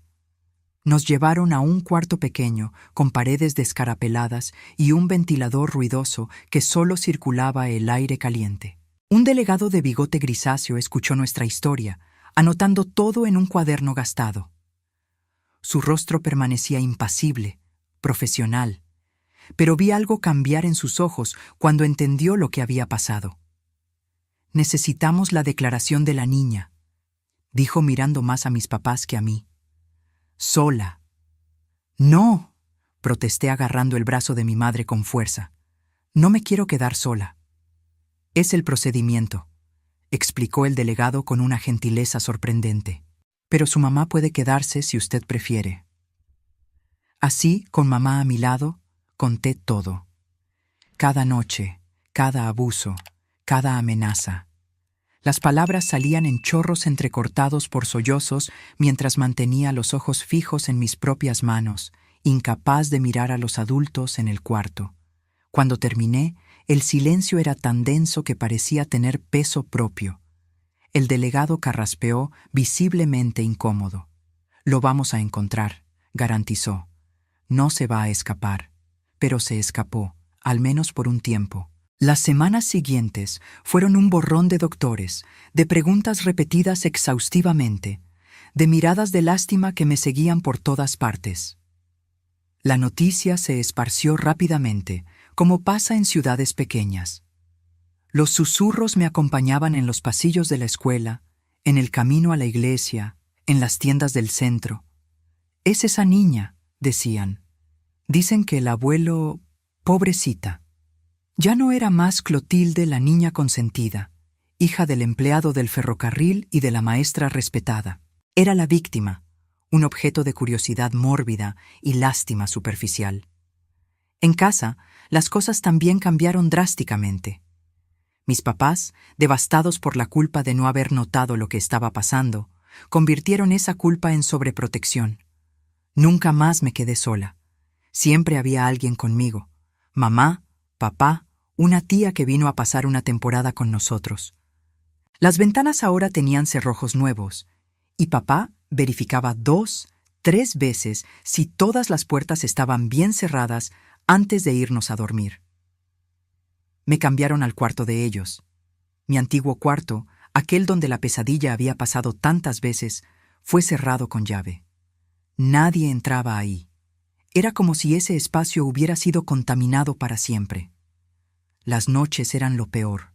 Nos llevaron a un cuarto pequeño, con paredes descarapeladas y un ventilador ruidoso que solo circulaba el aire caliente. Un delegado de bigote grisáceo escuchó nuestra historia, anotando todo en un cuaderno gastado. Su rostro permanecía impasible, profesional, pero vi algo cambiar en sus ojos cuando entendió lo que había pasado. Necesitamos la declaración de la niña, dijo mirando más a mis papás que a mí. Sola. No, protesté agarrando el brazo de mi madre con fuerza. No me quiero quedar sola. Es el procedimiento, explicó el delegado con una gentileza sorprendente. Pero su mamá puede quedarse si usted prefiere. Así, con mamá a mi lado, conté todo. Cada noche, cada abuso, cada amenaza. Las palabras salían en chorros entrecortados por sollozos mientras mantenía los ojos fijos en mis propias manos, incapaz de mirar a los adultos en el cuarto. Cuando terminé, el silencio era tan denso que parecía tener peso propio. El delegado carraspeó, visiblemente incómodo. «Lo vamos a encontrar», garantizó. «No se va a escapar». Pero se escapó, al menos por un tiempo. Las semanas siguientes fueron un borrón de doctores, de preguntas repetidas exhaustivamente, de miradas de lástima que me seguían por todas partes. La noticia se esparció rápidamente, como pasa en ciudades pequeñas. Los susurros me acompañaban en los pasillos de la escuela, en el camino a la iglesia, en las tiendas del centro. «Es esa niña», decían. «Dicen que el abuelo... pobrecita». Ya no era más Clotilde la niña consentida, hija del empleado del ferrocarril y de la maestra respetada. Era la víctima, un objeto de curiosidad mórbida y lástima superficial. En casa, las cosas también cambiaron drásticamente. Mis papás, devastados por la culpa de no haber notado lo que estaba pasando, convirtieron esa culpa en sobreprotección. Nunca más me quedé sola. Siempre había alguien conmigo. Mamá, papá, una tía que vino a pasar una temporada con nosotros. Las ventanas ahora tenían cerrojos nuevos, y papá verificaba 2, 3 veces si todas las puertas estaban bien cerradas antes de irnos a dormir. Me cambiaron al cuarto de ellos. Mi antiguo cuarto, aquel donde la pesadilla había pasado tantas veces, fue cerrado con llave. Nadie entraba ahí. Era como si ese espacio hubiera sido contaminado para siempre. Las noches eran lo peor.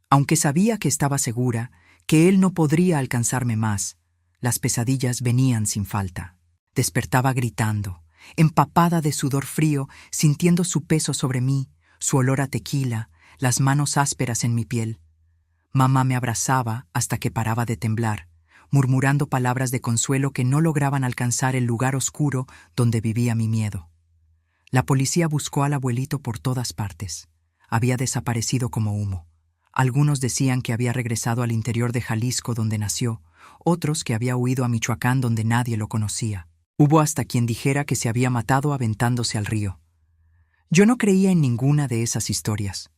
Aunque sabía que estaba segura, que él no podría alcanzarme más, las pesadillas venían sin falta. Despertaba gritando, empapada de sudor frío, sintiendo su peso sobre mí, su olor a tequila, las manos ásperas en mi piel. Mamá me abrazaba hasta que paraba de temblar, murmurando palabras de consuelo que no lograban alcanzar el lugar oscuro donde vivía mi miedo. La policía buscó al abuelito por todas partes. Había desaparecido como humo. Algunos decían que había regresado al interior de Jalisco donde nació, otros que había huido a Michoacán donde nadie lo conocía. Hubo hasta quien dijera que se había matado aventándose al río. Yo no creía en ninguna de esas historias.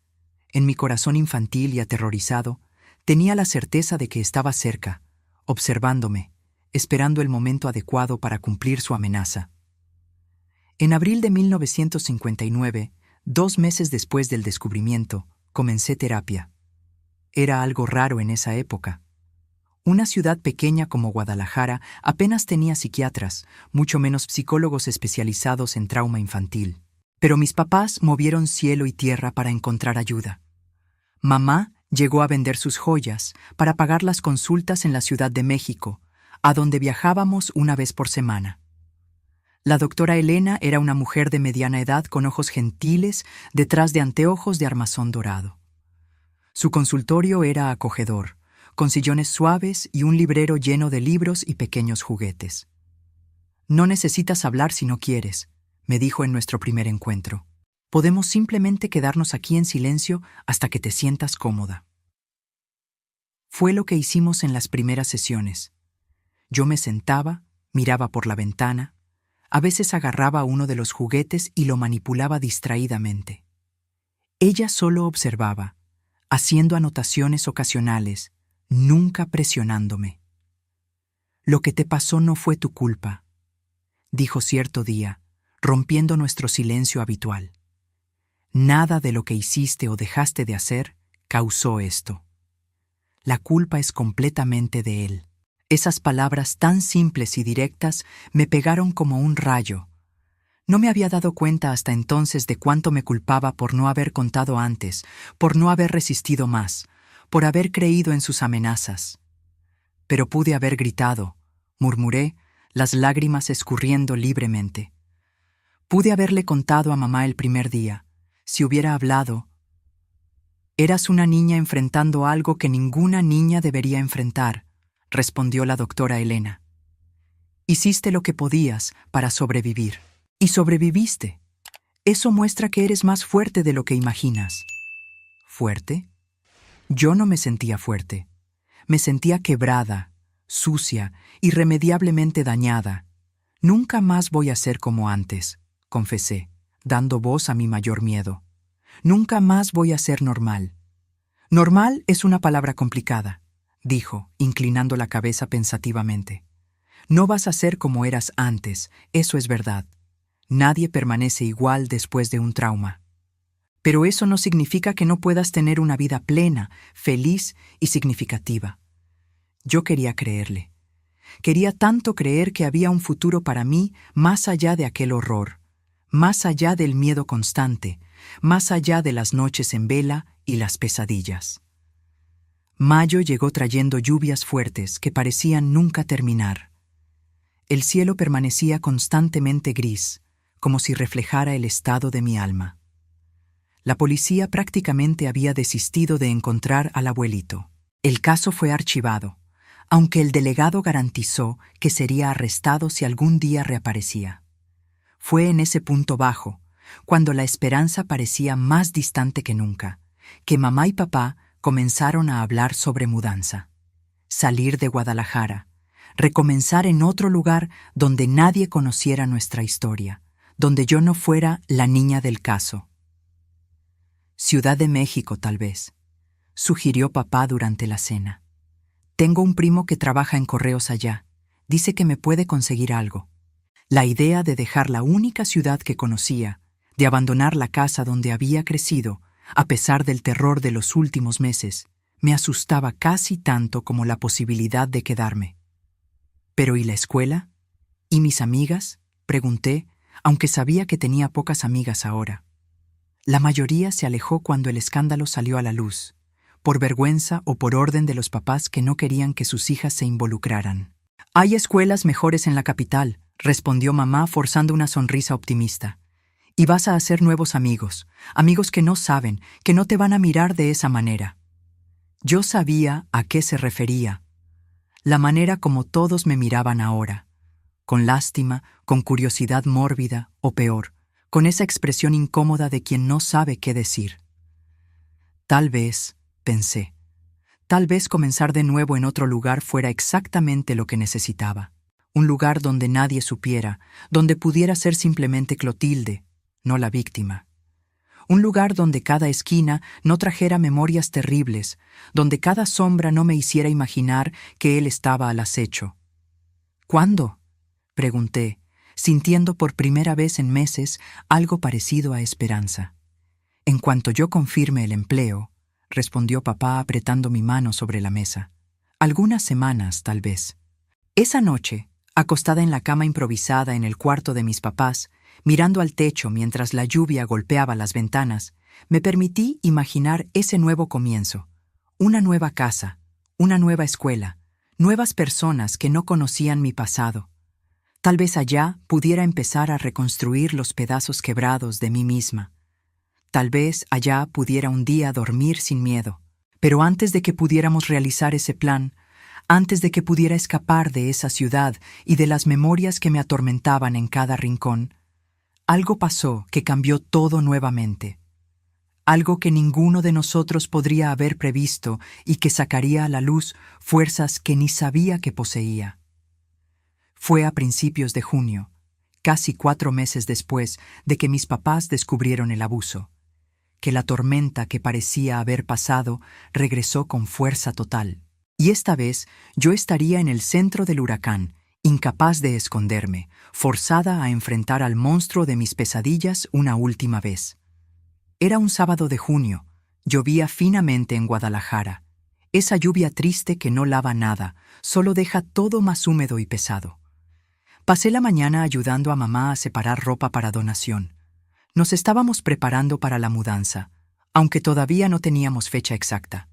En mi corazón infantil y aterrorizado, tenía la certeza de que estaba cerca, observándome, esperando el momento adecuado para cumplir su amenaza. En abril de 1959, 2 meses después del descubrimiento, comencé terapia. Era algo raro en esa época. Una ciudad pequeña como Guadalajara apenas tenía psiquiatras, mucho menos psicólogos especializados en trauma infantil. Pero mis papás movieron cielo y tierra para encontrar ayuda. Mamá llegó a vender sus joyas para pagar las consultas en la Ciudad de México, a donde viajábamos una vez por semana. La doctora Elena era una mujer de mediana edad con ojos gentiles detrás de anteojos de armazón dorado. Su consultorio era acogedor, con sillones suaves y un librero lleno de libros y pequeños juguetes. «No necesitas hablar si no quieres», me dijo en nuestro primer encuentro. «Podemos simplemente quedarnos aquí en silencio hasta que te sientas cómoda». Fue lo que hicimos en las primeras sesiones. Yo me sentaba, miraba por la ventana, a veces agarraba uno de los juguetes y lo manipulaba distraídamente. Ella solo observaba, haciendo anotaciones ocasionales, nunca presionándome. «Lo que te pasó no fue tu culpa», dijo cierto día, rompiendo nuestro silencio habitual. «Nada de lo que hiciste o dejaste de hacer causó esto. La culpa es completamente de él». Esas palabras tan simples y directas me pegaron como un rayo. No me había dado cuenta hasta entonces de cuánto me culpaba por no haber contado antes, por no haber resistido más, por haber creído en sus amenazas. Pero pude haber gritado, murmuré, las lágrimas escurriendo libremente. Pude haberle contado a mamá el primer día. Si hubiera hablado, Eras una niña enfrentando algo que ninguna niña debería enfrentar, respondió la doctora Elena. Hiciste lo que podías para sobrevivir. Y sobreviviste. Eso muestra que eres más fuerte de lo que imaginas. ¿Fuerte? Yo no me sentía fuerte. Me sentía quebrada, sucia, irremediablemente dañada. Nunca más voy a ser como antes, confesé, dando voz a mi mayor miedo. Nunca más voy a ser normal. Normal es una palabra complicada, dijo, inclinando la cabeza pensativamente. No vas a ser como eras antes, eso es verdad. Nadie permanece igual después de un trauma. Pero eso no significa que no puedas tener una vida plena, feliz y significativa. Yo quería creerle. Quería tanto creer que había un futuro para mí más allá de aquel horror, más allá del miedo constante, más allá de las noches en vela y las pesadillas. Mayo llegó trayendo lluvias fuertes que parecían nunca terminar. El cielo permanecía constantemente gris, como si reflejara el estado de mi alma. La policía prácticamente había desistido de encontrar al abuelito. El caso fue archivado, aunque el delegado garantizó que sería arrestado si algún día reaparecía. Fue en ese punto bajo, cuando la esperanza parecía más distante que nunca, que mamá y papá comenzaron a hablar sobre mudanza. Salir de Guadalajara, recomenzar en otro lugar donde nadie conociera nuestra historia, donde yo no fuera la niña del caso. Ciudad de México, tal vez, sugirió papá durante la cena. Tengo un primo que trabaja en correos allá. Dice que me puede conseguir algo. La idea de dejar la única ciudad que conocía, de abandonar la casa donde había crecido, a pesar del terror de los últimos meses, me asustaba casi tanto como la posibilidad de quedarme. ¿Pero y la escuela? ¿Y mis amigas?, pregunté, aunque sabía que tenía pocas amigas ahora. La mayoría se alejó cuando el escándalo salió a la luz, por vergüenza o por orden de los papás que no querían que sus hijas se involucraran. Hay escuelas mejores en la capital, respondió mamá forzando una sonrisa optimista. Y vas a hacer nuevos amigos, amigos que no saben, que no te van a mirar de esa manera. Yo sabía a qué se refería. La manera como todos me miraban ahora, con lástima, con curiosidad mórbida o peor, con esa expresión incómoda de quien no sabe qué decir. Tal vez, pensé, tal vez comenzar de nuevo en otro lugar fuera exactamente lo que necesitaba. Un lugar donde nadie supiera, donde pudiera ser simplemente Clotilde, no la víctima. Un lugar donde cada esquina no trajera memorias terribles, donde cada sombra no me hiciera imaginar que él estaba al acecho. ¿Cuándo?, pregunté, sintiendo por primera vez en meses algo parecido a esperanza. En cuanto yo confirme el empleo, respondió papá apretando mi mano sobre la mesa. Algunas semanas, tal vez. Esa noche, acostada en la cama improvisada en el cuarto de mis papás, mirando al techo mientras la lluvia golpeaba las ventanas, me permití imaginar ese nuevo comienzo. Una nueva casa, una nueva escuela, nuevas personas que no conocían mi pasado. Tal vez allá pudiera empezar a reconstruir los pedazos quebrados de mí misma. Tal vez allá pudiera un día dormir sin miedo. Pero antes de que pudiéramos realizar ese plan, antes de que pudiera escapar de esa ciudad y de las memorias que me atormentaban en cada rincón, algo pasó que cambió todo nuevamente. Algo que ninguno de nosotros podría haber previsto y que sacaría a la luz fuerzas que ni sabía que poseía. Fue a principios de junio, casi 4 meses después de que mis papás descubrieron el abuso, que la tormenta que parecía haber pasado regresó con fuerza total. Y esta vez yo estaría en el centro del huracán, incapaz de esconderme, forzada a enfrentar al monstruo de mis pesadillas una última vez. Era un sábado de junio, llovía finamente en Guadalajara. Esa lluvia triste que no lava nada, solo deja todo más húmedo y pesado. Pasé la mañana ayudando a mamá a separar ropa para donación. Nos estábamos preparando para la mudanza, aunque todavía no teníamos fecha exacta.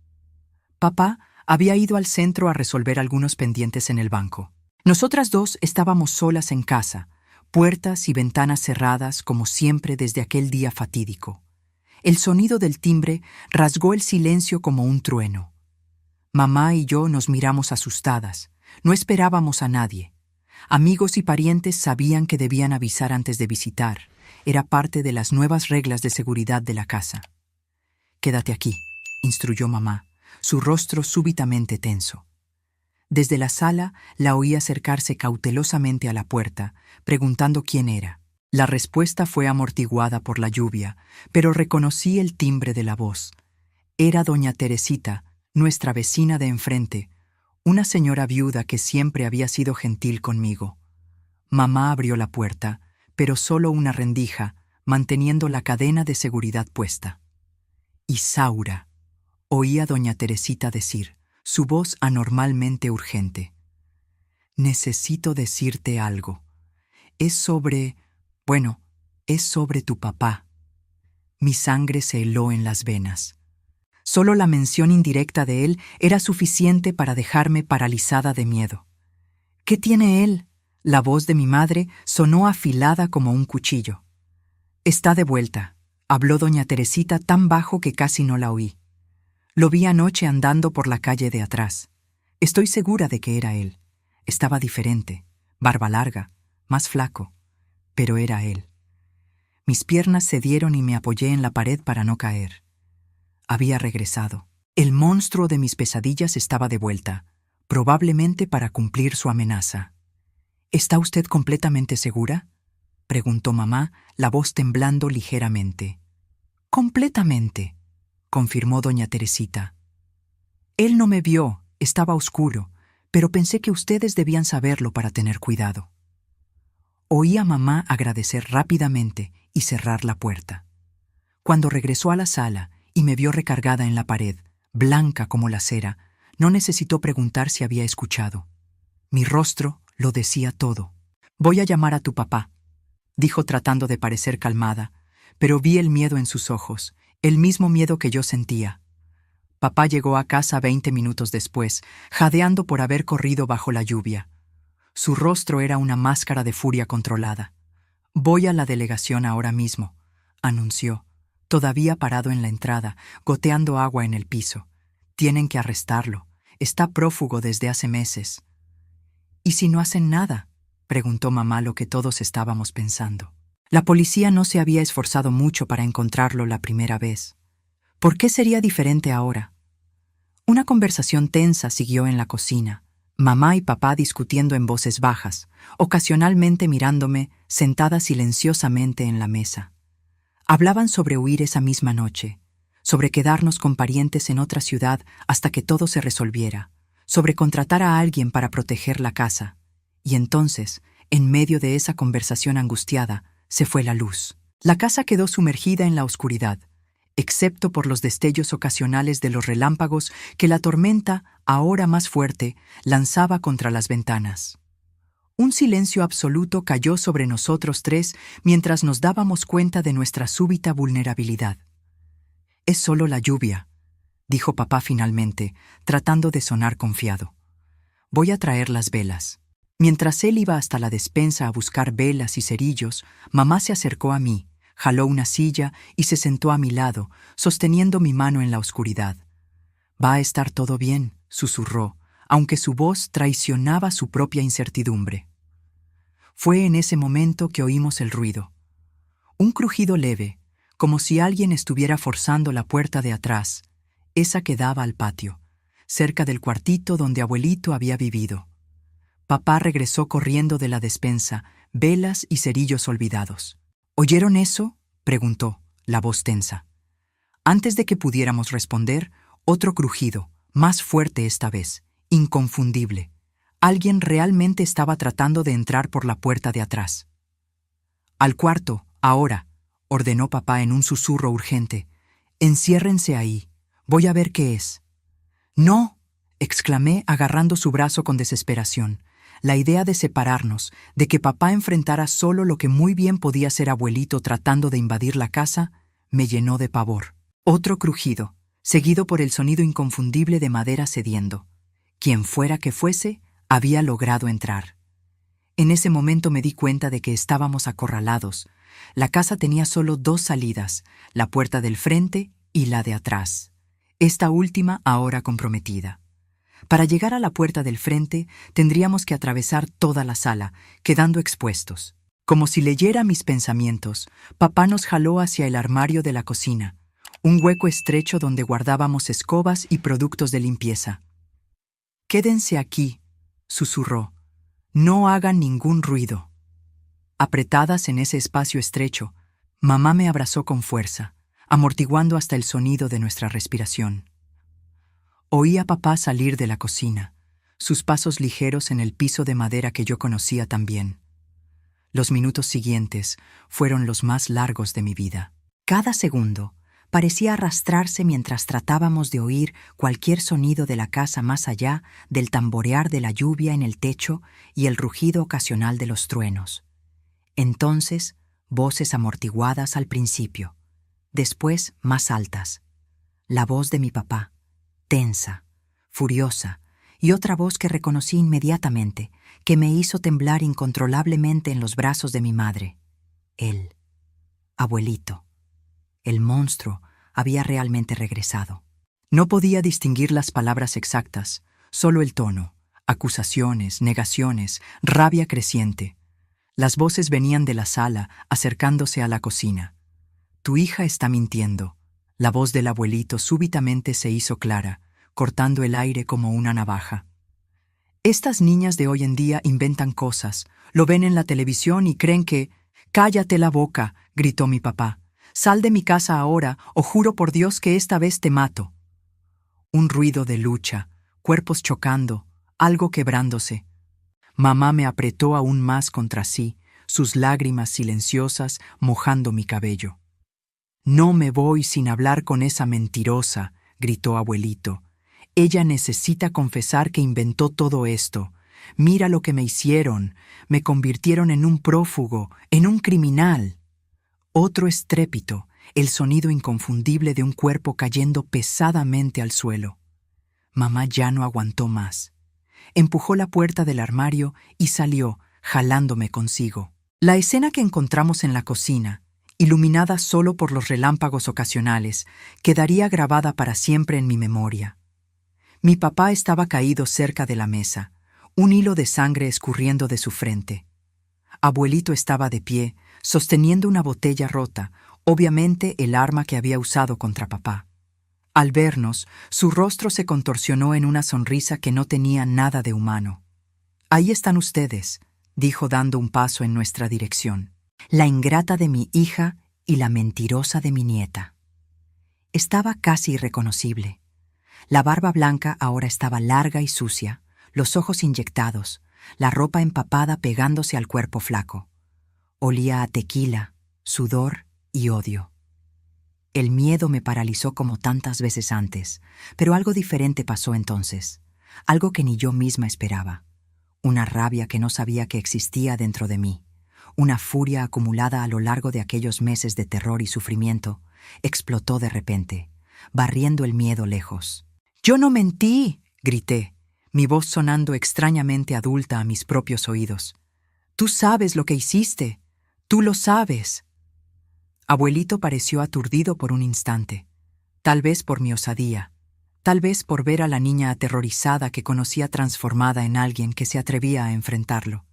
Papá había ido al centro a resolver algunos pendientes en el banco. Nosotras dos estábamos solas en casa, puertas y ventanas cerradas como siempre desde aquel día fatídico. El sonido del timbre rasgó el silencio como un trueno. Mamá y yo nos miramos asustadas. No esperábamos a nadie. Amigos y parientes sabían que debían avisar antes de visitar. Era parte de las nuevas reglas de seguridad de la casa. «Quédate aquí», instruyó mamá, su rostro súbitamente tenso. Desde la sala la oí acercarse cautelosamente a la puerta, preguntando quién era. La respuesta fue amortiguada por la lluvia, pero reconocí el timbre de la voz. Era doña Teresita, nuestra vecina de enfrente, una señora viuda que siempre había sido gentil conmigo. Mamá abrió la puerta, pero solo una rendija, manteniendo la cadena de seguridad puesta. «Isaura», oí a doña Teresita decir, su voz anormalmente urgente. «Necesito decirte algo. Es sobre tu papá». Mi sangre se heló en las venas. Solo la mención indirecta de él era suficiente para dejarme paralizada de miedo. «¿Qué tiene él?». La voz de mi madre sonó afilada como un cuchillo. «Está de vuelta», habló doña Teresita tan bajo que casi no la oí. «Lo vi anoche andando por la calle de atrás. Estoy segura de que era él. Estaba diferente, barba larga, más flaco, pero era él». Mis piernas cedieron y me apoyé en la pared para no caer. Había regresado. El monstruo de mis pesadillas estaba de vuelta, probablemente para cumplir su amenaza. «¿Está usted completamente segura?», preguntó mamá, la voz temblando ligeramente. «Completamente», confirmó doña Teresita. «Él no me vio, estaba oscuro, pero pensé que ustedes debían saberlo para tener cuidado». Oí a mamá agradecer rápidamente y cerrar la puerta. Cuando regresó a la sala y me vio recargada en la pared, blanca como la cera, no necesitó preguntar si había escuchado. Mi rostro lo decía todo. «Voy a llamar a tu papá», dijo tratando de parecer calmada, pero vi el miedo en sus ojos, el mismo miedo que yo sentía. Papá llegó a casa 20 minutos después, jadeando por haber corrido bajo la lluvia. Su rostro era una máscara de furia controlada. «Voy a la delegación ahora mismo», anunció, todavía parado en la entrada, goteando agua en el piso. «Tienen que arrestarlo. Está prófugo desde hace meses». «¿Y si no hacen nada?», preguntó mamá, lo que todos estábamos pensando. La policía no se había esforzado mucho para encontrarlo la primera vez. ¿Por qué sería diferente ahora? Una conversación tensa siguió en la cocina. Mamá y papá discutiendo en voces bajas, ocasionalmente mirándome, sentada silenciosamente en la mesa. Hablaban sobre huir esa misma noche, sobre quedarnos con parientes en otra ciudad hasta que todo se resolviera, sobre contratar a alguien para proteger la casa. Y entonces, en medio de esa conversación angustiada, se fue la luz. La casa quedó sumergida en la oscuridad, excepto por los destellos ocasionales de los relámpagos que la tormenta, ahora más fuerte, lanzaba contra las ventanas. Un silencio absoluto cayó sobre nosotros tres mientras nos dábamos cuenta de nuestra súbita vulnerabilidad. «Es solo la lluvia», dijo papá finalmente, tratando de sonar confiado. «Voy a traer las velas». Mientras él iba hasta la despensa a buscar velas y cerillos, mamá se acercó a mí, jaló una silla y se sentó a mi lado, sosteniendo mi mano en la oscuridad. «Va a estar todo bien», susurró, aunque su voz traicionaba su propia incertidumbre. Fue en ese momento que oímos el ruido. Un crujido leve, como si alguien estuviera forzando la puerta de atrás, esa que daba al patio, cerca del cuartito donde abuelito había vivido. Papá regresó corriendo de la despensa, velas y cerillos olvidados. «¿Oyeron eso?», preguntó, la voz tensa. Antes de que pudiéramos responder, otro crujido, más fuerte esta vez, inconfundible. Alguien realmente estaba tratando de entrar por la puerta de atrás. «Al cuarto, ahora», ordenó papá en un susurro urgente. «Enciérrense ahí. Voy a ver qué es». «No», exclamé agarrando su brazo con desesperación. La idea de separarnos, de que papá enfrentara solo lo que muy bien podía ser abuelito tratando de invadir la casa, me llenó de pavor. Otro crujido, seguido por el sonido inconfundible de madera cediendo. Quien fuera que fuese, había logrado entrar. En ese momento me di cuenta de que estábamos acorralados. La casa tenía solo 2 salidas, la puerta del frente y la de atrás. Esta última ahora comprometida. Para llegar a la puerta del frente, tendríamos que atravesar toda la sala, quedando expuestos. Como si leyera mis pensamientos, papá nos jaló hacia el armario de la cocina, un hueco estrecho donde guardábamos escobas y productos de limpieza. «Quédense aquí», susurró. «No hagan ningún ruido». Apretadas en ese espacio estrecho, mamá me abrazó con fuerza, amortiguando hasta el sonido de nuestra respiración. Oí a papá salir de la cocina, sus pasos ligeros en el piso de madera que yo conocía tan bien. Los minutos siguientes fueron los más largos de mi vida. Cada segundo parecía arrastrarse mientras tratábamos de oír cualquier sonido de la casa más allá del tamborear de la lluvia en el techo y el rugido ocasional de los truenos. Entonces, voces amortiguadas al principio, después más altas. La voz de mi papá, tensa, furiosa, y otra voz que reconocí inmediatamente, que me hizo temblar incontrolablemente en los brazos de mi madre. Él, abuelito. El monstruo había realmente regresado. No podía distinguir las palabras exactas, solo el tono, acusaciones, negaciones, rabia creciente. Las voces venían de la sala, acercándose a la cocina. «Tu hija está mintiendo». La voz del abuelito súbitamente se hizo clara, cortando el aire como una navaja. «Estas niñas de hoy en día inventan cosas, lo ven en la televisión y creen que...» «Cállate la boca», gritó mi papá. «Sal de mi casa ahora, o juro por Dios que esta vez te mato». Un ruido de lucha, cuerpos chocando, algo quebrándose. Mamá me apretó aún más contra sí, sus lágrimas silenciosas mojando mi cabello. «No me voy sin hablar con esa mentirosa», gritó abuelito. «Ella necesita confesar que inventó todo esto. Mira lo que me hicieron. Me convirtieron en un prófugo, en un criminal». Otro estrépito, el sonido inconfundible de un cuerpo cayendo pesadamente al suelo. Mamá ya no aguantó más. Empujó la puerta del armario y salió, jalándome consigo. La escena que encontramos en la cocina, iluminada solo por los relámpagos ocasionales, quedaría grabada para siempre en mi memoria. Mi papá estaba caído cerca de la mesa, un hilo de sangre escurriendo de su frente. Abuelito estaba de pie, sosteniendo una botella rota, obviamente el arma que había usado contra papá. Al vernos, su rostro se contorsionó en una sonrisa que no tenía nada de humano. «Ahí están ustedes», dijo dando un paso en nuestra dirección. «La ingrata de mi hija y la mentirosa de mi nieta». Estaba casi irreconocible. La barba blanca ahora estaba larga y sucia, los ojos inyectados, la ropa empapada pegándose al cuerpo flaco. Olía a tequila, sudor y odio. El miedo me paralizó como tantas veces antes, pero algo diferente pasó entonces, algo que ni yo misma esperaba. Una rabia que no sabía que existía dentro de mí, una furia acumulada a lo largo de aquellos meses de terror y sufrimiento, explotó de repente, barriendo el miedo lejos. «¡Yo no mentí!», grité, mi voz sonando extrañamente adulta a mis propios oídos. «Tú sabes lo que hiciste. Tú lo sabes». Abuelito pareció aturdido por un instante, tal vez por mi osadía, tal vez por ver a la niña aterrorizada que conocía transformada en alguien que se atrevía a enfrentarlo.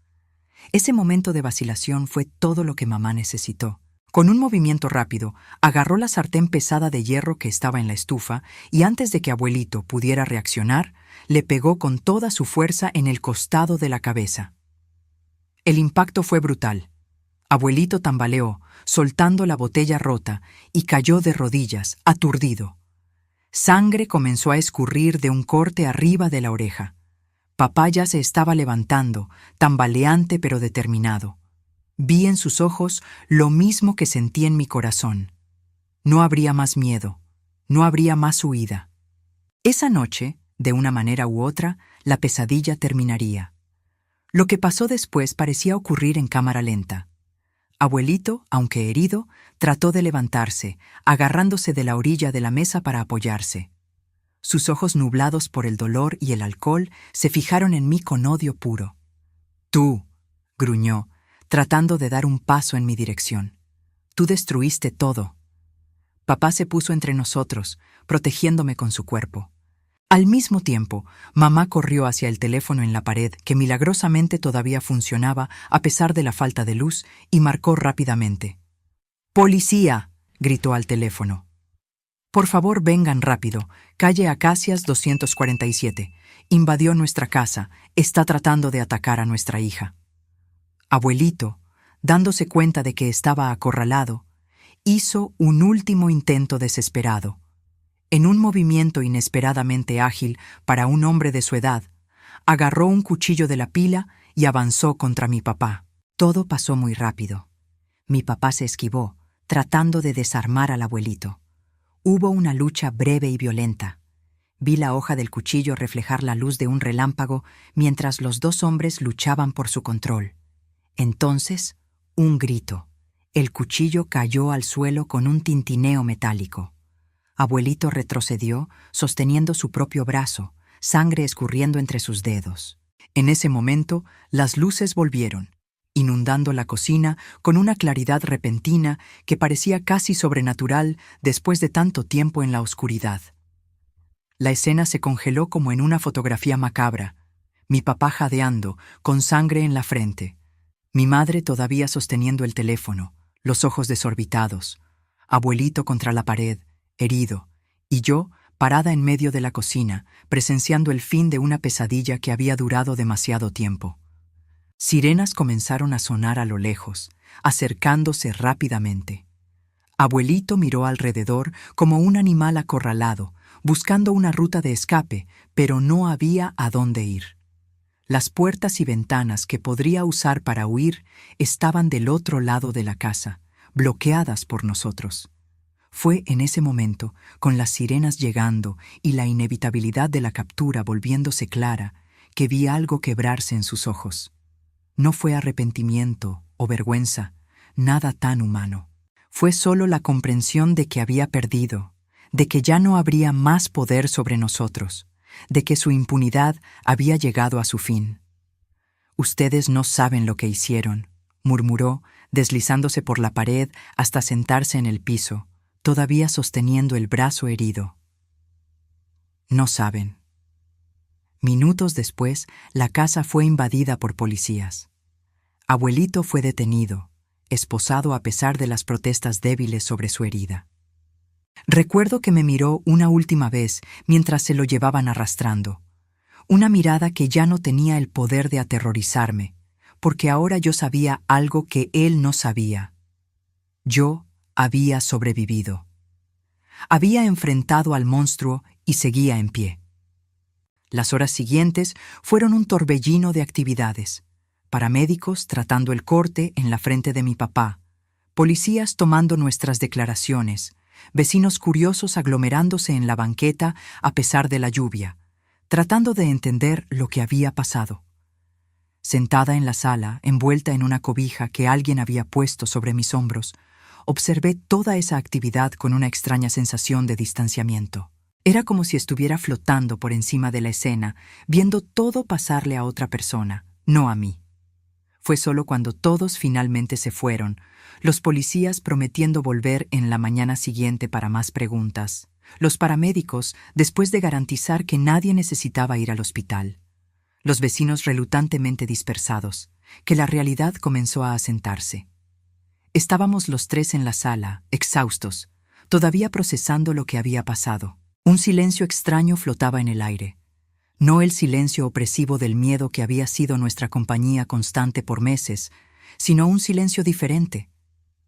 Ese momento de vacilación fue todo lo que mamá necesitó. Con un movimiento rápido, agarró la sartén pesada de hierro que estaba en la estufa y antes de que abuelito pudiera reaccionar, le pegó con toda su fuerza en el costado de la cabeza. El impacto fue brutal. Abuelito tambaleó, soltando la botella rota, y cayó de rodillas, aturdido. Sangre comenzó a escurrir de un corte arriba de la oreja. Papá ya se estaba levantando, tambaleante pero determinado. Vi en sus ojos lo mismo que sentí en mi corazón. No habría más miedo, no habría más huida. Esa noche, de una manera u otra, la pesadilla terminaría. Lo que pasó después parecía ocurrir en cámara lenta. Abuelito, aunque herido, trató de levantarse, agarrándose de la orilla de la mesa para apoyarse. Sus ojos nublados por el dolor y el alcohol se fijaron en mí con odio puro. «Tú», gruñó, tratando de dar un paso en mi dirección. Tú destruiste todo. Papá se puso entre nosotros, protegiéndome con su cuerpo. Al mismo tiempo, mamá corrió hacia el teléfono en la pared, que milagrosamente todavía funcionaba a pesar de la falta de luz, y marcó rápidamente. ¡Policía!, gritó al teléfono. Por favor, vengan rápido. Calle Acacias 247. Invadió nuestra casa. Está tratando de atacar a nuestra hija. Abuelito, dándose cuenta de que estaba acorralado, hizo un último intento desesperado. En un movimiento inesperadamente ágil para un hombre de su edad, agarró un cuchillo de la pila y avanzó contra mi papá. Todo pasó muy rápido. Mi papá se esquivó, tratando de desarmar al abuelito. Hubo una lucha breve y violenta. Vi la hoja del cuchillo reflejar la luz de un relámpago mientras los dos hombres luchaban por su control. Entonces, un grito. El cuchillo cayó al suelo con un tintineo metálico. Abuelito retrocedió, sosteniendo su propio brazo, sangre escurriendo entre sus dedos. En ese momento, las luces volvieron, inundando la cocina con una claridad repentina que parecía casi sobrenatural después de tanto tiempo en la oscuridad. La escena se congeló como en una fotografía macabra. Mi papá jadeando, con sangre en la frente. Mi madre todavía sosteniendo el teléfono, los ojos desorbitados. Abuelito contra la pared, herido, y yo parada en medio de la cocina, presenciando el fin de una pesadilla que había durado demasiado tiempo. Sirenas comenzaron a sonar a lo lejos, acercándose rápidamente. Abuelito miró alrededor como un animal acorralado, buscando una ruta de escape, pero no había a dónde ir. Las puertas y ventanas que podría usar para huir estaban del otro lado de la casa, bloqueadas por nosotros. Fue en ese momento, con las sirenas llegando y la inevitabilidad de la captura volviéndose clara, que vi algo quebrarse en sus ojos. No fue arrepentimiento o vergüenza, nada tan humano. Fue solo la comprensión de que había perdido, de que ya no habría más poder sobre nosotros, de que su impunidad había llegado a su fin. «Ustedes no saben lo que hicieron», murmuró, deslizándose por la pared hasta sentarse en el piso, todavía sosteniendo el brazo herido. No saben. Minutos después, la casa fue invadida por policías. Abuelito fue detenido, esposado a pesar de las protestas débiles sobre su herida. Recuerdo que me miró una última vez mientras se lo llevaban arrastrando. Una mirada que ya no tenía el poder de aterrorizarme, porque ahora yo sabía algo que él no sabía. Yo había sobrevivido. Había enfrentado al monstruo y seguía en pie. Las horas siguientes fueron un torbellino de actividades. Paramédicos tratando el corte en la frente de mi papá, policías tomando nuestras declaraciones, vecinos curiosos aglomerándose en la banqueta a pesar de la lluvia, tratando de entender lo que había pasado. Sentada en la sala, envuelta en una cobija que alguien había puesto sobre mis hombros, observé toda esa actividad con una extraña sensación de distanciamiento. Era como si estuviera flotando por encima de la escena, viendo todo pasarle a otra persona, no a mí. Fue solo cuando todos finalmente se fueron, los policías prometiendo volver en la mañana siguiente para más preguntas, los paramédicos después de garantizar que nadie necesitaba ir al hospital, los vecinos relutantemente dispersados, que la realidad comenzó a asentarse. Estábamos los tres en la sala, exhaustos, todavía procesando lo que había pasado. Un silencio extraño flotaba en el aire. No el silencio opresivo del miedo que había sido nuestra compañía constante por meses, sino un silencio diferente,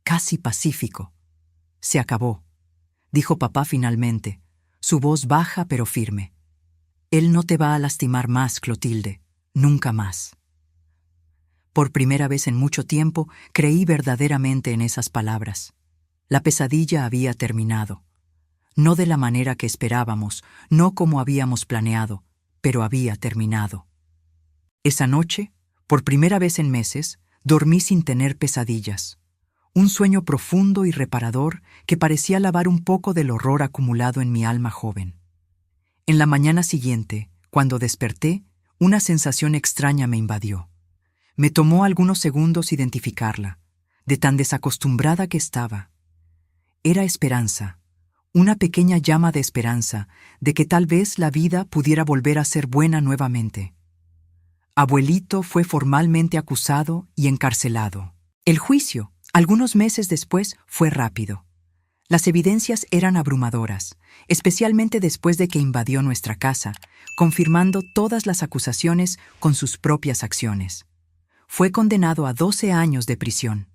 casi pacífico. «Se acabó», dijo papá finalmente, su voz baja pero firme. «Él no te va a lastimar más, Clotilde, nunca más». Por primera vez en mucho tiempo creí verdaderamente en esas palabras. La pesadilla había terminado. No de la manera que esperábamos, no como habíamos planeado, pero había terminado. Esa noche, por primera vez en meses, dormí sin tener pesadillas. Un sueño profundo y reparador que parecía lavar un poco del horror acumulado en mi alma joven. En la mañana siguiente, cuando desperté, una sensación extraña me invadió. Me tomó algunos segundos identificarla, de tan desacostumbrada que estaba. Era esperanza, una pequeña llama de esperanza de que tal vez la vida pudiera volver a ser buena nuevamente. Abuelito fue formalmente acusado y encarcelado. El juicio, algunos meses después, fue rápido. Las evidencias eran abrumadoras, especialmente después de que invadió nuestra casa, confirmando todas las acusaciones con sus propias acciones. Fue condenado a 12 años de prisión.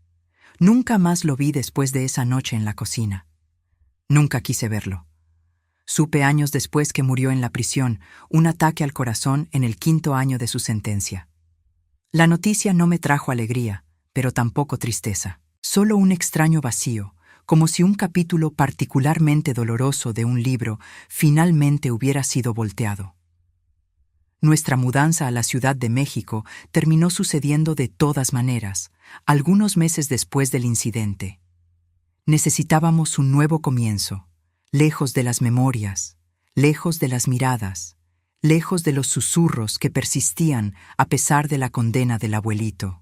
Nunca más lo vi después de esa noche en la cocina. Nunca quise verlo. Supe años después que murió en la prisión, un ataque al corazón en el 5º año de su sentencia. La noticia no me trajo alegría, pero tampoco tristeza. Solo un extraño vacío, como si un capítulo particularmente doloroso de un libro finalmente hubiera sido volteado. Nuestra mudanza a la Ciudad de México terminó sucediendo de todas maneras, algunos meses después del incidente. Necesitábamos un nuevo comienzo, lejos de las memorias, lejos de las miradas, lejos de los susurros que persistían a pesar de la condena del abuelito.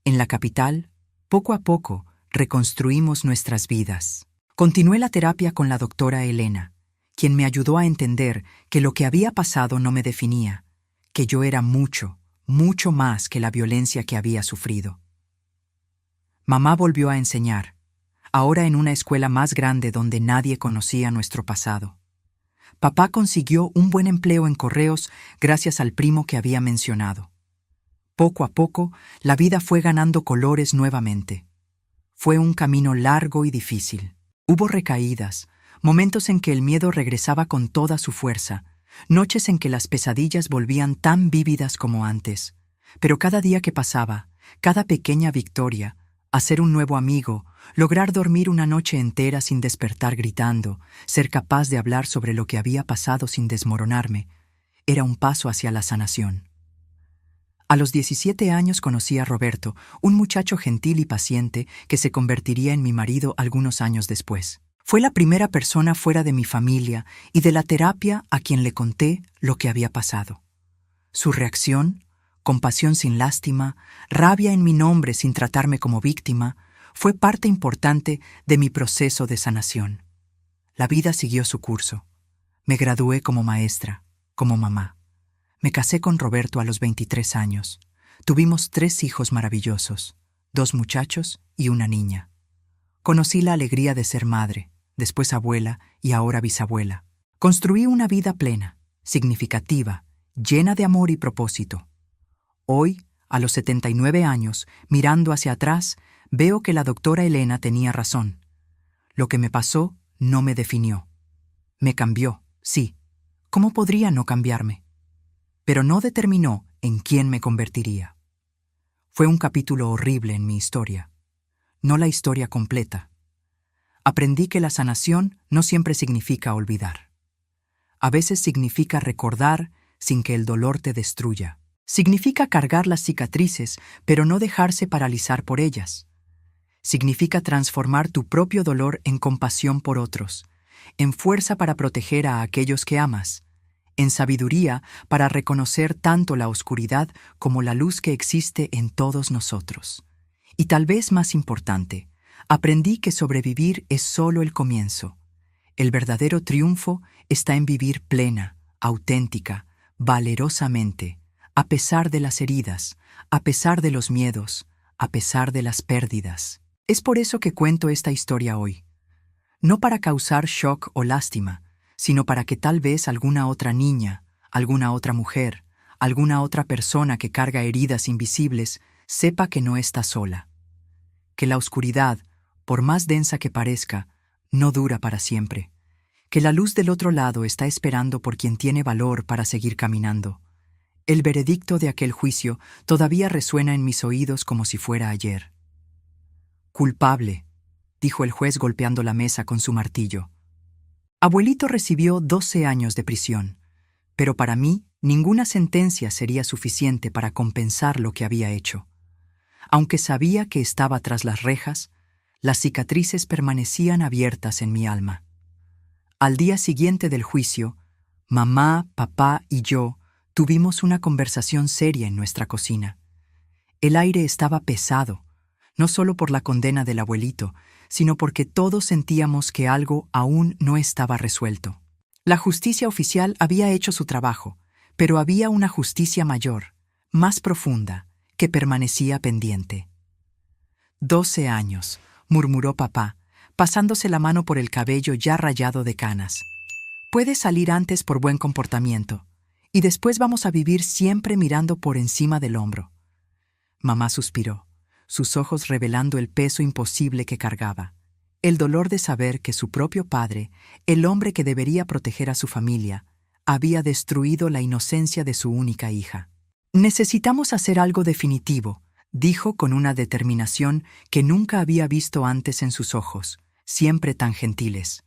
En la capital, poco a poco, reconstruimos nuestras vidas. Continué la terapia con la doctora Elena, quien me ayudó a entender que lo que había pasado no me definía, que yo era mucho, mucho más que la violencia que había sufrido. Mamá volvió a enseñar, ahora en una escuela más grande donde nadie conocía nuestro pasado. Papá consiguió un buen empleo en correos gracias al primo que había mencionado. Poco a poco, la vida fue ganando colores nuevamente. Fue un camino largo y difícil. Hubo recaídas, momentos en que el miedo regresaba con toda su fuerza, noches en que las pesadillas volvían tan vívidas como antes. Pero cada día que pasaba, cada pequeña victoria, hacer un nuevo amigo, lograr dormir una noche entera sin despertar gritando, ser capaz de hablar sobre lo que había pasado sin desmoronarme, era un paso hacia la sanación. A los 17 años conocí a Roberto, un muchacho gentil y paciente que se convertiría en mi marido algunos años después. Fue la primera persona fuera de mi familia y de la terapia a quien le conté lo que había pasado. Su reacción, compasión sin lástima, rabia en mi nombre sin tratarme como víctima, fue parte importante de mi proceso de sanación. La vida siguió su curso. Me gradué como maestra, como mamá. Me casé con Roberto a los 23 años. Tuvimos 3 hijos maravillosos, 2 muchachos y una niña. Conocí la alegría de ser madre, después abuela y ahora bisabuela. Construí una vida plena, significativa, llena de amor y propósito. Hoy, a los 79 años, mirando hacia atrás, veo que la doctora Elena tenía razón. Lo que me pasó no me definió. Me cambió, sí. ¿Cómo podría no cambiarme? Pero no determinó en quién me convertiría. Fue un capítulo horrible en mi historia, no la historia completa. Aprendí que la sanación no siempre significa olvidar. A veces significa recordar sin que el dolor te destruya. Significa cargar las cicatrices, pero no dejarse paralizar por ellas. Significa transformar tu propio dolor en compasión por otros, en fuerza para proteger a aquellos que amas, en sabiduría para reconocer tanto la oscuridad como la luz que existe en todos nosotros. Y tal vez más importante, aprendí que sobrevivir es solo el comienzo. El verdadero triunfo está en vivir plena, auténtica, valerosamente, a pesar de las heridas, a pesar de los miedos, a pesar de las pérdidas. Es por eso que cuento esta historia hoy. No para causar shock o lástima, sino para que tal vez alguna otra niña, alguna otra mujer, alguna otra persona que carga heridas invisibles sepa que no está sola. Que la oscuridad, por más densa que parezca, no dura para siempre. Que la luz del otro lado está esperando por quien tiene valor para seguir caminando. El veredicto de aquel juicio todavía resuena en mis oídos como si fuera ayer. «Culpable», dijo el juez golpeando la mesa con su martillo. Abuelito recibió 12 años de prisión, pero para mí ninguna sentencia sería suficiente para compensar lo que había hecho. Aunque sabía que estaba tras las rejas, las cicatrices permanecían abiertas en mi alma. Al día siguiente del juicio, mamá, papá y yo tuvimos una conversación seria en nuestra cocina. El aire estaba pesado, no solo por la condena del abuelito, sino porque todos sentíamos que algo aún no estaba resuelto. La justicia oficial había hecho su trabajo, pero había una justicia mayor, más profunda, que permanecía pendiente. 12 años, murmuró papá, pasándose la mano por el cabello ya rayado de canas. Puedes salir antes por buen comportamiento, y después vamos a vivir siempre mirando por encima del hombro. Mamá suspiró, sus ojos revelando el peso imposible que cargaba, el dolor de saber que su propio padre, el hombre que debería proteger a su familia, había destruido la inocencia de su única hija. Necesitamos hacer algo definitivo, dijo con una determinación que nunca había visto antes en sus ojos, siempre tan gentiles.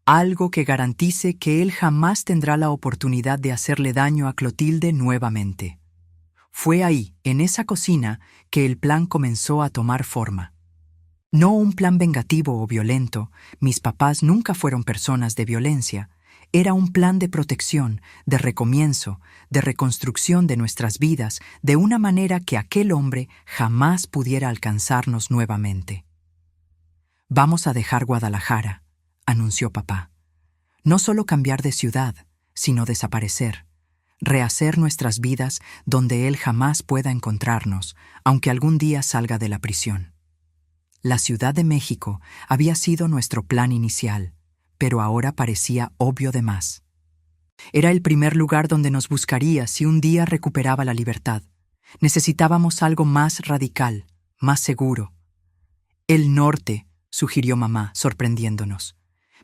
Algo que garantice que él jamás tendrá la oportunidad de hacerle daño a Clotilde nuevamente. Fue ahí, en esa cocina, que el plan comenzó a tomar forma. No un plan vengativo o violento, mis papás nunca fueron personas de violencia. Era un plan de protección, de recomienzo, de reconstrucción de nuestras vidas de una manera que aquel hombre jamás pudiera alcanzarnos nuevamente. Vamos a dejar Guadalajara, anunció papá. No solo cambiar de ciudad, sino desaparecer. Rehacer nuestras vidas donde él jamás pueda encontrarnos, aunque algún día salga de la prisión. La Ciudad de México había sido nuestro plan inicial, pero ahora parecía obvio de más. Era el primer lugar donde nos buscaría si un día recuperaba la libertad. Necesitábamos algo más radical, más seguro. El norte, sugirió mamá, sorprendiéndonos.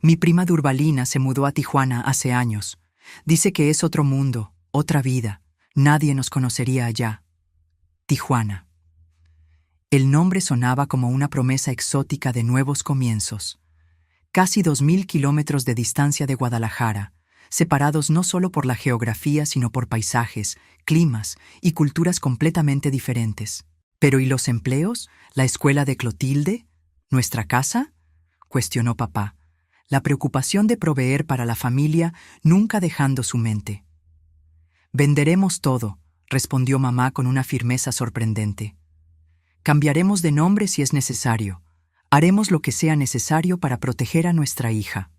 Mi prima Durbalina se mudó a Tijuana hace años. Dice que es otro mundo, otra vida. Nadie nos conocería allá. Tijuana. El nombre sonaba como una promesa exótica de nuevos comienzos. Casi 2.000 kilómetros de distancia de Guadalajara, separados no solo por la geografía sino por paisajes, climas y culturas completamente diferentes. ¿Pero y los empleos? ¿La escuela de Clotilde? ¿Nuestra casa? Cuestionó papá, la preocupación de proveer para la familia nunca dejando su mente. Venderemos todo, respondió mamá con una firmeza sorprendente. Cambiaremos de nombre si es necesario. Haremos lo que sea necesario para proteger a nuestra hija.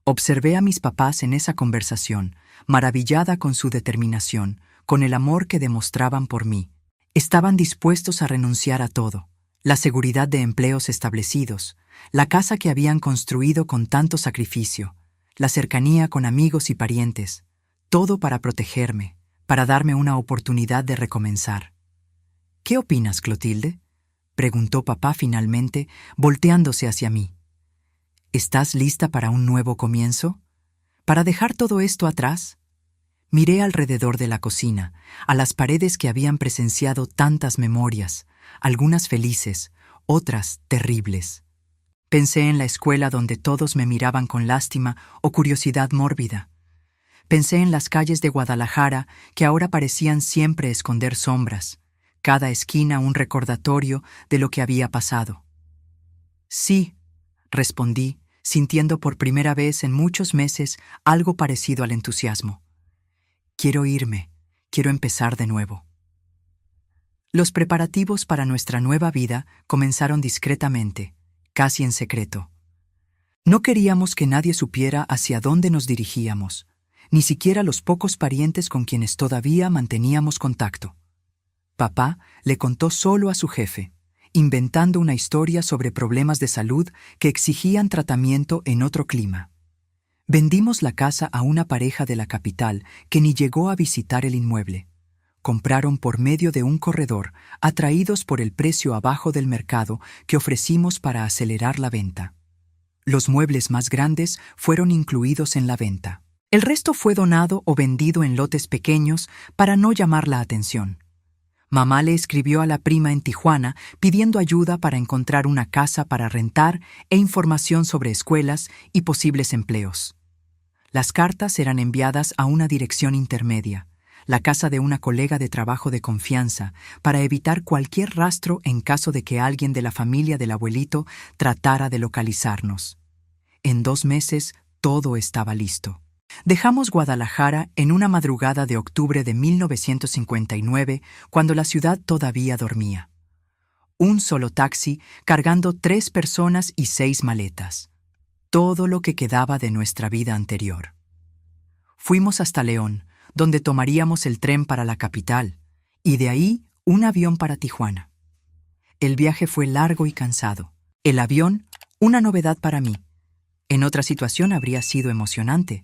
Observé a mis papás en esa conversación, maravillada con su determinación, con el amor que demostraban por mí. Estaban dispuestos a renunciar a todo. La seguridad de empleos establecidos, la casa que habían construido con tanto sacrificio, la cercanía con amigos y parientes, todo para protegerme, para darme una oportunidad de recomenzar. ¿Qué opinas, Clotilde?, preguntó papá finalmente, volteándose hacia mí. ¿Estás lista para un nuevo comienzo? ¿Para dejar todo esto atrás? Miré alrededor de la cocina, a las paredes que habían presenciado tantas memorias, algunas felices, otras terribles. Pensé en la escuela donde todos me miraban con lástima o curiosidad mórbida. Pensé en las calles de Guadalajara que ahora parecían siempre esconder sombras, cada esquina un recordatorio de lo que había pasado. Sí, respondí, sintiendo por primera vez en muchos meses algo parecido al entusiasmo. Quiero irme, quiero empezar de nuevo. Los preparativos para nuestra nueva vida comenzaron discretamente, casi en secreto. No queríamos que nadie supiera hacia dónde nos dirigíamos, ni siquiera los pocos parientes con quienes todavía manteníamos contacto. Papá le contó solo a su jefe, inventando una historia sobre problemas de salud que exigían tratamiento en otro clima. Vendimos la casa a una pareja de la capital que ni llegó a visitar el inmueble. Compraron por medio de un corredor, atraídos por el precio abajo del mercado que ofrecimos para acelerar la venta. Los muebles más grandes fueron incluidos en la venta. El resto fue donado o vendido en lotes pequeños para no llamar la atención. Mamá le escribió a la prima en Tijuana pidiendo ayuda para encontrar una casa para rentar e información sobre escuelas y posibles empleos. Las cartas eran enviadas a una dirección intermedia, la casa de una colega de trabajo de confianza, para evitar cualquier rastro en caso de que alguien de la familia del abuelito tratara de localizarnos. En 2 meses todo estaba listo. Dejamos Guadalajara en una madrugada de octubre de 1959, cuando la ciudad todavía dormía. Un solo taxi cargando 3 personas y 6 maletas. Todo lo que quedaba de nuestra vida anterior. Fuimos hasta León, donde tomaríamos el tren para la capital, y de ahí un avión para Tijuana. El viaje fue largo y cansado. El avión, una novedad para mí. En otra situación habría sido emocionante,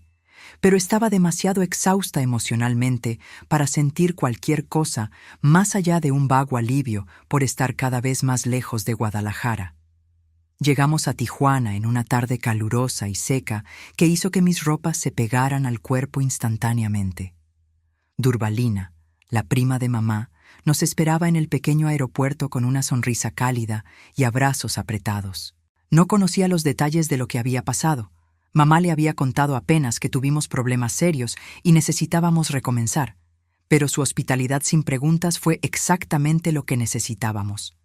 pero estaba demasiado exhausta emocionalmente para sentir cualquier cosa más allá de un vago alivio por estar cada vez más lejos de Guadalajara. Llegamos a Tijuana en una tarde calurosa y seca que hizo que mis ropas se pegaran al cuerpo instantáneamente. Durvalina, la prima de mamá, nos esperaba en el pequeño aeropuerto con una sonrisa cálida y abrazos apretados. No conocía los detalles de lo que había pasado. Mamá le había contado apenas que tuvimos problemas serios y necesitábamos recomenzar, pero su hospitalidad sin preguntas fue exactamente lo que necesitábamos.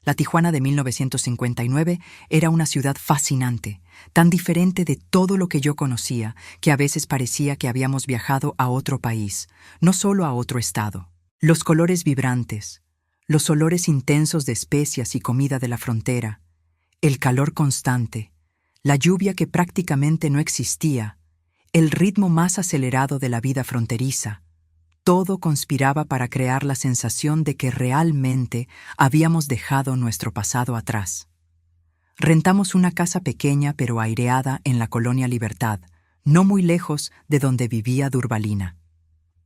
La Tijuana de 1959 era una ciudad fascinante, tan diferente de todo lo que yo conocía, que a veces parecía que habíamos viajado a otro país, no solo a otro estado. Los colores vibrantes, los olores intensos de especias y comida de la frontera, el calor constante, la lluvia que prácticamente no existía, el ritmo más acelerado de la vida fronteriza, todo conspiraba para crear la sensación de que realmente habíamos dejado nuestro pasado atrás. Rentamos una casa pequeña pero aireada en la colonia Libertad, no muy lejos de donde vivía Durvalina.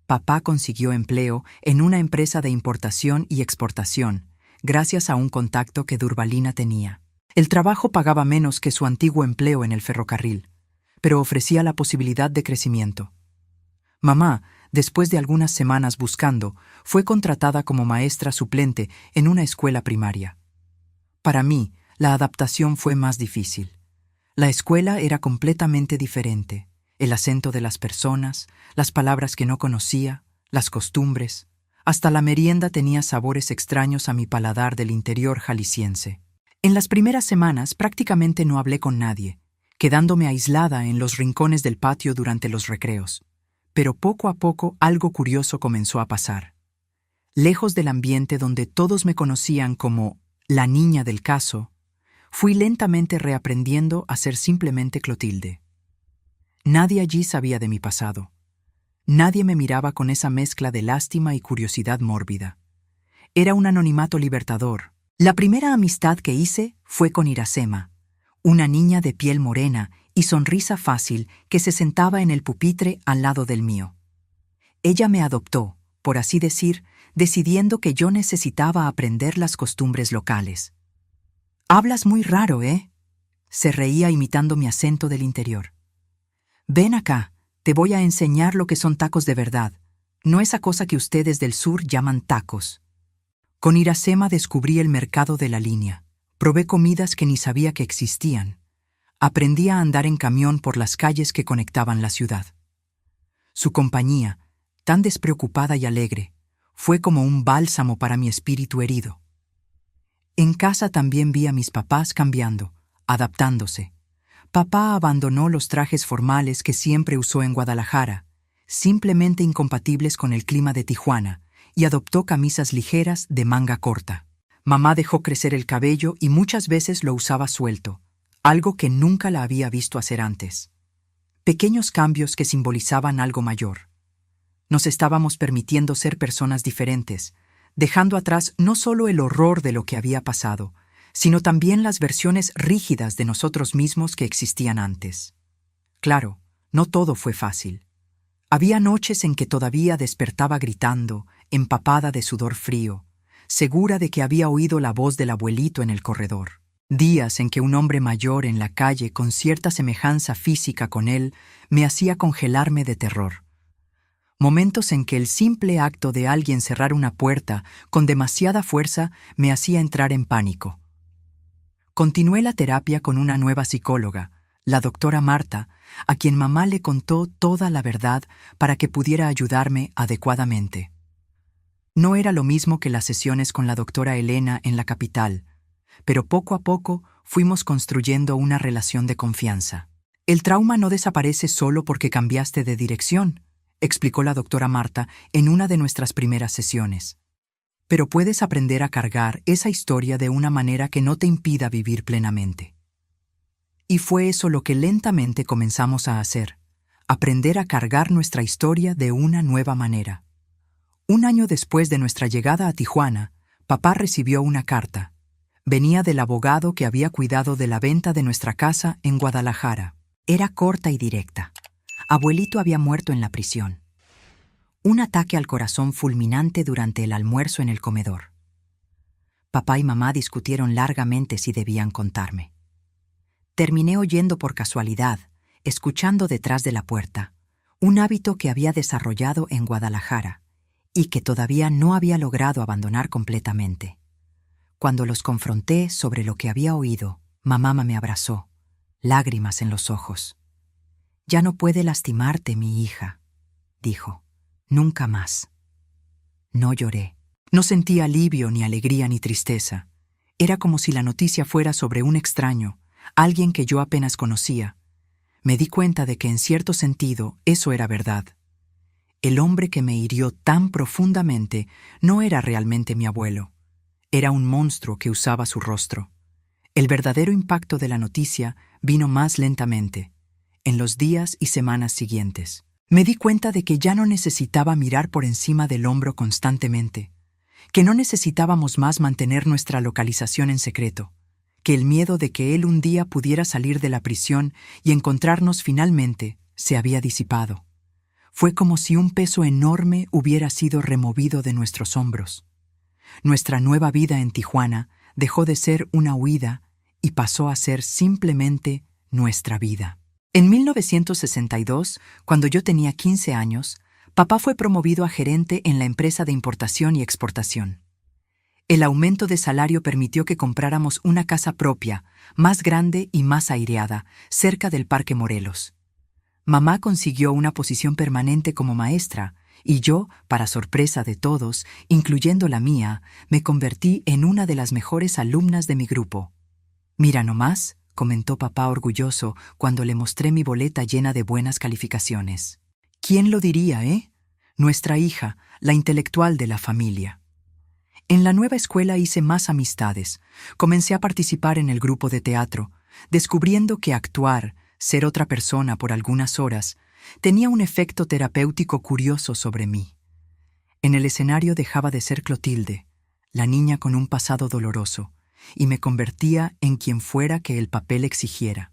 Papá consiguió empleo en una empresa de importación y exportación, gracias a un contacto que Durvalina tenía. El trabajo pagaba menos que su antiguo empleo en el ferrocarril, pero ofrecía la posibilidad de crecimiento. Mamá, después de algunas semanas buscando, fue contratada como maestra suplente en una escuela primaria. Para mí, la adaptación fue más difícil. La escuela era completamente diferente. El acento de las personas, las palabras que no conocía, las costumbres. Hasta la merienda tenía sabores extraños a mi paladar del interior jalisciense. En las primeras semanas prácticamente no hablé con nadie, quedándome aislada en los rincones del patio durante los recreos. Pero poco a poco algo curioso comenzó a pasar. Lejos del ambiente donde todos me conocían como la niña del caso, fui lentamente reaprendiendo a ser simplemente Clotilde. Nadie allí sabía de mi pasado. Nadie me miraba con esa mezcla de lástima y curiosidad mórbida. Era un anonimato libertador. La primera amistad que hice fue con Iracema, una niña de piel morena y sonrisa fácil que se sentaba en el pupitre al lado del mío. Ella me adoptó, por así decir, decidiendo que yo necesitaba aprender las costumbres locales. «Hablas muy raro, ¿eh?», se reía imitando mi acento del interior. «Ven acá, te voy a enseñar lo que son tacos de verdad, no esa cosa que ustedes del sur llaman tacos». Con Iracema descubrí el mercado de la línea. Probé comidas que ni sabía que existían. Aprendí a andar en camión por las calles que conectaban la ciudad. Su compañía, tan despreocupada y alegre, fue como un bálsamo para mi espíritu herido. En casa también vi a mis papás cambiando, adaptándose. Papá abandonó los trajes formales que siempre usó en Guadalajara, simplemente incompatibles con el clima de Tijuana, y adoptó camisas ligeras de manga corta. Mamá dejó crecer el cabello y muchas veces lo usaba suelto, algo que nunca la había visto hacer antes. Pequeños cambios que simbolizaban algo mayor. Nos estábamos permitiendo ser personas diferentes, dejando atrás no solo el horror de lo que había pasado, sino también las versiones rígidas de nosotros mismos que existían antes. Claro, no todo fue fácil. Había noches en que todavía despertaba gritando, empapada de sudor frío, segura de que había oído la voz del abuelito en el corredor. Días en que un hombre mayor en la calle con cierta semejanza física con él me hacía congelarme de terror. Momentos en que el simple acto de alguien cerrar una puerta con demasiada fuerza me hacía entrar en pánico. Continué la terapia con una nueva psicóloga, la doctora Marta, a quien mamá le contó toda la verdad para que pudiera ayudarme adecuadamente. No era lo mismo que las sesiones con la doctora Elena en la capital, pero poco a poco fuimos construyendo una relación de confianza. El trauma no desaparece solo porque cambiaste de dirección, explicó la doctora Marta en una de nuestras primeras sesiones. Pero puedes aprender a cargar esa historia de una manera que no te impida vivir plenamente. Y fue eso lo que lentamente comenzamos a hacer, aprender a cargar nuestra historia de una nueva manera. Un año después de nuestra llegada a Tijuana, papá recibió una carta. Venía del abogado que había cuidado de la venta de nuestra casa en Guadalajara. Era corta y directa. Abuelito había muerto en la prisión. Un ataque al corazón fulminante durante el almuerzo en el comedor. Papá y mamá discutieron largamente si debían contarme. Terminé oyendo por casualidad, escuchando detrás de la puerta, un hábito que había desarrollado en Guadalajara y que todavía no había logrado abandonar completamente. Cuando los confronté sobre lo que había oído, mamá me abrazó, lágrimas en los ojos. «Ya no puede lastimarte, mi hija», dijo. «Nunca más». No lloré. No sentí alivio, ni alegría, ni tristeza. Era como si la noticia fuera sobre un extraño, alguien que yo apenas conocía. Me di cuenta de que en cierto sentido eso era verdad. El hombre que me hirió tan profundamente no era realmente mi abuelo. Era un monstruo que usaba su rostro. El verdadero impacto de la noticia vino más lentamente, en los días y semanas siguientes. Me di cuenta de que ya no necesitaba mirar por encima del hombro constantemente, que no necesitábamos más mantener nuestra localización en secreto, que el miedo de que él un día pudiera salir de la prisión y encontrarnos finalmente se había disipado. Fue como si un peso enorme hubiera sido removido de nuestros hombros. Nuestra nueva vida en Tijuana dejó de ser una huida y pasó a ser simplemente nuestra vida. En 1962, cuando yo tenía 15 años, papá fue promovido a gerente en la empresa de importación y exportación. El aumento de salario permitió que compráramos una casa propia, más grande y más aireada, cerca del Parque Morelos. Mamá consiguió una posición permanente como maestra, y yo, para sorpresa de todos, incluyendo la mía, me convertí en una de las mejores alumnas de mi grupo. «Mira nomás», comentó papá orgulloso cuando le mostré mi boleta llena de buenas calificaciones. «¿Quién lo diría, eh? Nuestra hija, la intelectual de la familia». En la nueva escuela hice más amistades. Comencé a participar en el grupo de teatro, descubriendo que actuar, ser otra persona por algunas horas, tenía un efecto terapéutico curioso sobre mí. En el escenario dejaba de ser Clotilde, la niña con un pasado doloroso, y me convertía en quien fuera que el papel exigiera.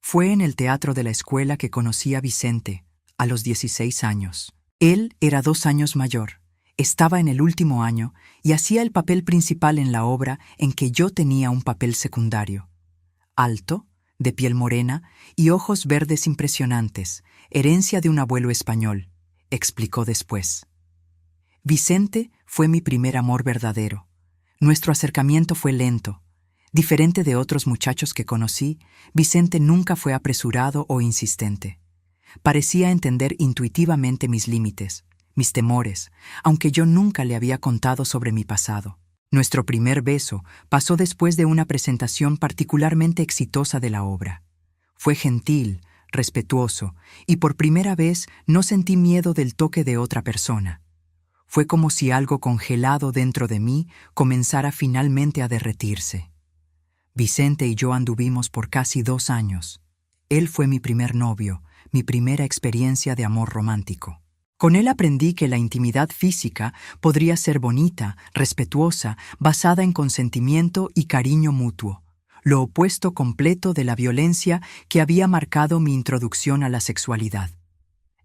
Fue en el teatro de la escuela que conocí a Vicente, a los 16 años. Él era 2 años mayor. Estaba en el último año y hacía el papel principal en la obra en que yo tenía un papel secundario. Alto, de piel morena y ojos verdes impresionantes, herencia de un abuelo español, explicó después. Vicente fue mi primer amor verdadero. Nuestro acercamiento fue lento. Diferente de otros muchachos que conocí, Vicente nunca fue apresurado o insistente. Parecía entender intuitivamente mis límites, mis temores, aunque yo nunca le había contado sobre mi pasado. Nuestro primer beso pasó después de una presentación particularmente exitosa de la obra. Fue gentil, respetuoso, y por primera vez no sentí miedo del toque de otra persona. Fue como si algo congelado dentro de mí comenzara finalmente a derretirse. Vicente y yo anduvimos por casi 2 años. Él fue mi primer novio, mi primera experiencia de amor romántico. Con él aprendí que la intimidad física podría ser bonita, respetuosa, basada en consentimiento y cariño mutuo, lo opuesto completo de la violencia que había marcado mi introducción a la sexualidad.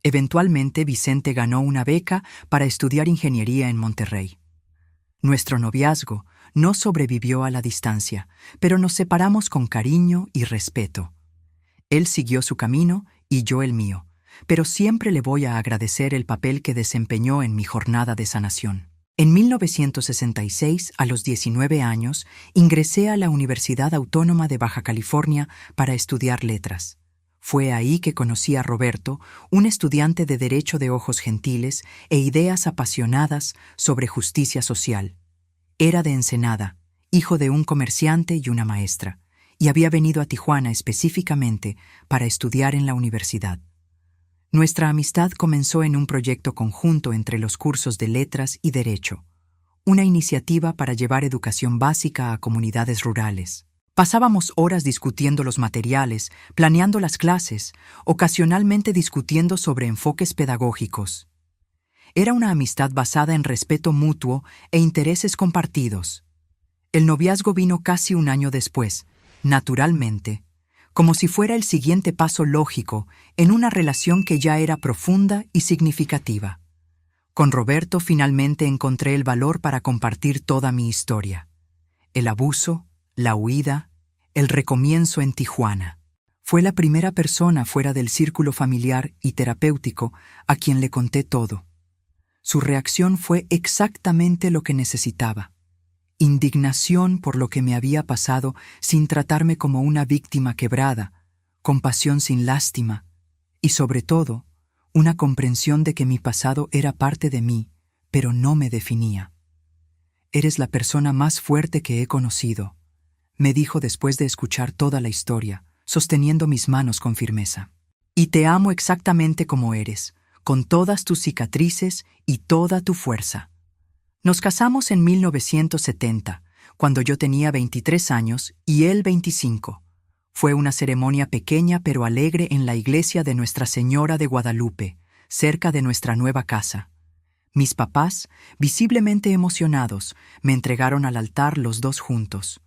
Eventualmente, Vicente ganó una beca para estudiar ingeniería en Monterrey. Nuestro noviazgo no sobrevivió a la distancia, pero nos separamos con cariño y respeto. Él siguió su camino y yo el mío, pero siempre le voy a agradecer el papel que desempeñó en mi jornada de sanación. En 1966, a los 19 años, ingresé a la Universidad Autónoma de Baja California para estudiar letras. Fue ahí que conocí a Roberto, un estudiante de Derecho de ojos gentiles e ideas apasionadas sobre justicia social. Era de Ensenada, hijo de un comerciante y una maestra, y había venido a Tijuana específicamente para estudiar en la universidad. Nuestra amistad comenzó en un proyecto conjunto entre los cursos de Letras y Derecho, una iniciativa para llevar educación básica a comunidades rurales. Pasábamos horas discutiendo los materiales, planeando las clases, ocasionalmente discutiendo sobre enfoques pedagógicos. Era una amistad basada en respeto mutuo e intereses compartidos. El noviazgo vino casi un año después, naturalmente, como si fuera el siguiente paso lógico en una relación que ya era profunda y significativa. Con Roberto finalmente encontré el valor para compartir toda mi historia. El abuso, la huida, el recomienzo en Tijuana. Fue la primera persona fuera del círculo familiar y terapéutico a quien le conté todo. Su reacción fue exactamente lo que necesitaba. Indignación por lo que me había pasado sin tratarme como una víctima quebrada, compasión sin lástima y, sobre todo, una comprensión de que mi pasado era parte de mí, pero no me definía. «Eres la persona más fuerte que he conocido», me dijo después de escuchar toda la historia, sosteniendo mis manos con firmeza. «Y te amo exactamente como eres, con todas tus cicatrices y toda tu fuerza». Nos casamos en 1970, cuando yo tenía 23 años y él 25. Fue una ceremonia pequeña pero alegre en la iglesia de Nuestra Señora de Guadalupe, cerca de nuestra nueva casa. Mis papás, visiblemente emocionados, me entregaron al altar los dos juntos.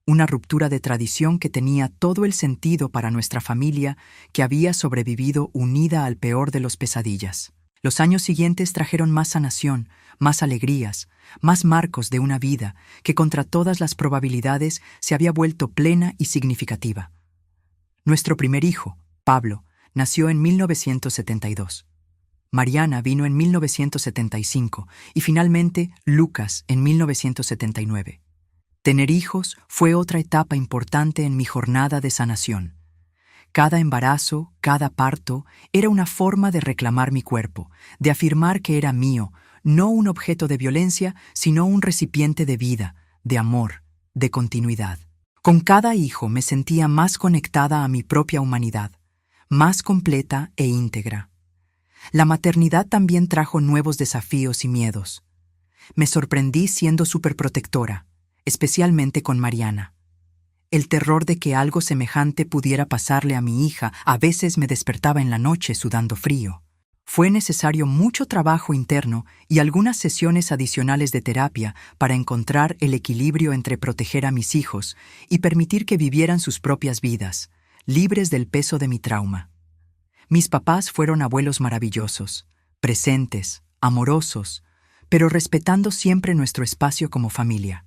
Una ruptura de tradición que tenía todo el sentido para nuestra familia, que había sobrevivido unida al peor de los pesadillas. Los años siguientes trajeron más sanación, más alegrías, más marcos de una vida que contra todas las probabilidades se había vuelto plena y significativa. Nuestro primer hijo, Pablo, nació en 1972. Mariana vino en 1975 y finalmente Lucas en 1979. Tener hijos fue otra etapa importante en mi jornada de sanación. Cada embarazo, cada parto, era una forma de reclamar mi cuerpo, de afirmar que era mío, no un objeto de violencia, sino un recipiente de vida, de amor, de continuidad. Con cada hijo me sentía más conectada a mi propia humanidad, más completa e íntegra. La maternidad también trajo nuevos desafíos y miedos. Me sorprendí siendo superprotectora, especialmente con Mariana. El terror de que algo semejante pudiera pasarle a mi hija a veces me despertaba en la noche sudando frío. Fue necesario mucho trabajo interno y algunas sesiones adicionales de terapia para encontrar el equilibrio entre proteger a mis hijos y permitir que vivieran sus propias vidas, libres del peso de mi trauma. Mis papás fueron abuelos maravillosos, presentes, amorosos, pero respetando siempre nuestro espacio como familia.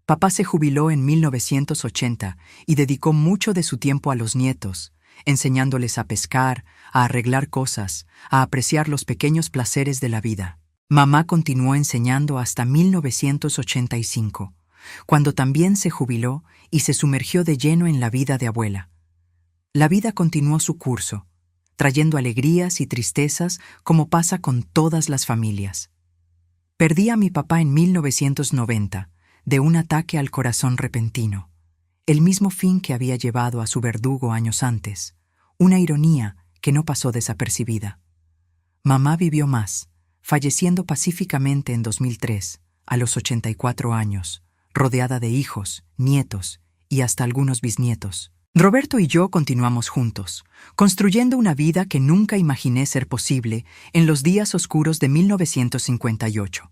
Papá se jubiló en 1980 y dedicó mucho de su tiempo a los nietos, enseñándoles a pescar, a arreglar cosas, a apreciar los pequeños placeres de la vida. Mamá continuó enseñando hasta 1985, cuando también se jubiló y se sumergió de lleno en la vida de abuela. La vida continuó su curso, trayendo alegrías y tristezas como pasa con todas las familias. Perdí a mi papá en 1990, de un ataque al corazón repentino, el mismo fin que había llevado a su verdugo años antes, una ironía que no pasó desapercibida. Mamá vivió más, falleciendo pacíficamente en 2003, a los 84 años, rodeada de hijos, nietos y hasta algunos bisnietos. Roberto y yo continuamos juntos, construyendo una vida que nunca imaginé ser posible en los días oscuros de 1958.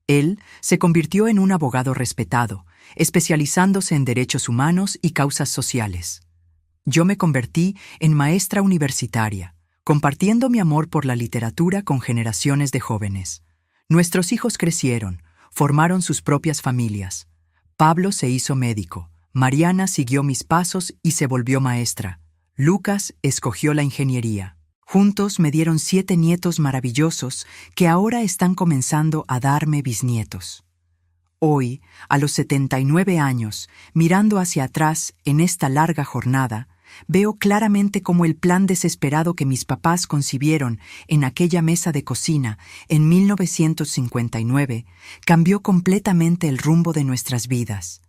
Él se convirtió en un abogado respetado, especializándose en derechos humanos y causas sociales. Yo me convertí en maestra universitaria, compartiendo mi amor por la literatura con generaciones de jóvenes. Nuestros hijos crecieron, formaron sus propias familias. Pablo se hizo médico, Mariana siguió mis pasos y se volvió maestra. Lucas escogió la ingeniería. Juntos me dieron 7 nietos maravillosos que ahora están comenzando a darme bisnietos. Hoy, a los 79 años, mirando hacia atrás en esta larga jornada, veo claramente cómo el plan desesperado que mis papás concibieron en aquella mesa de cocina en 1959 cambió completamente el rumbo de nuestras vidas.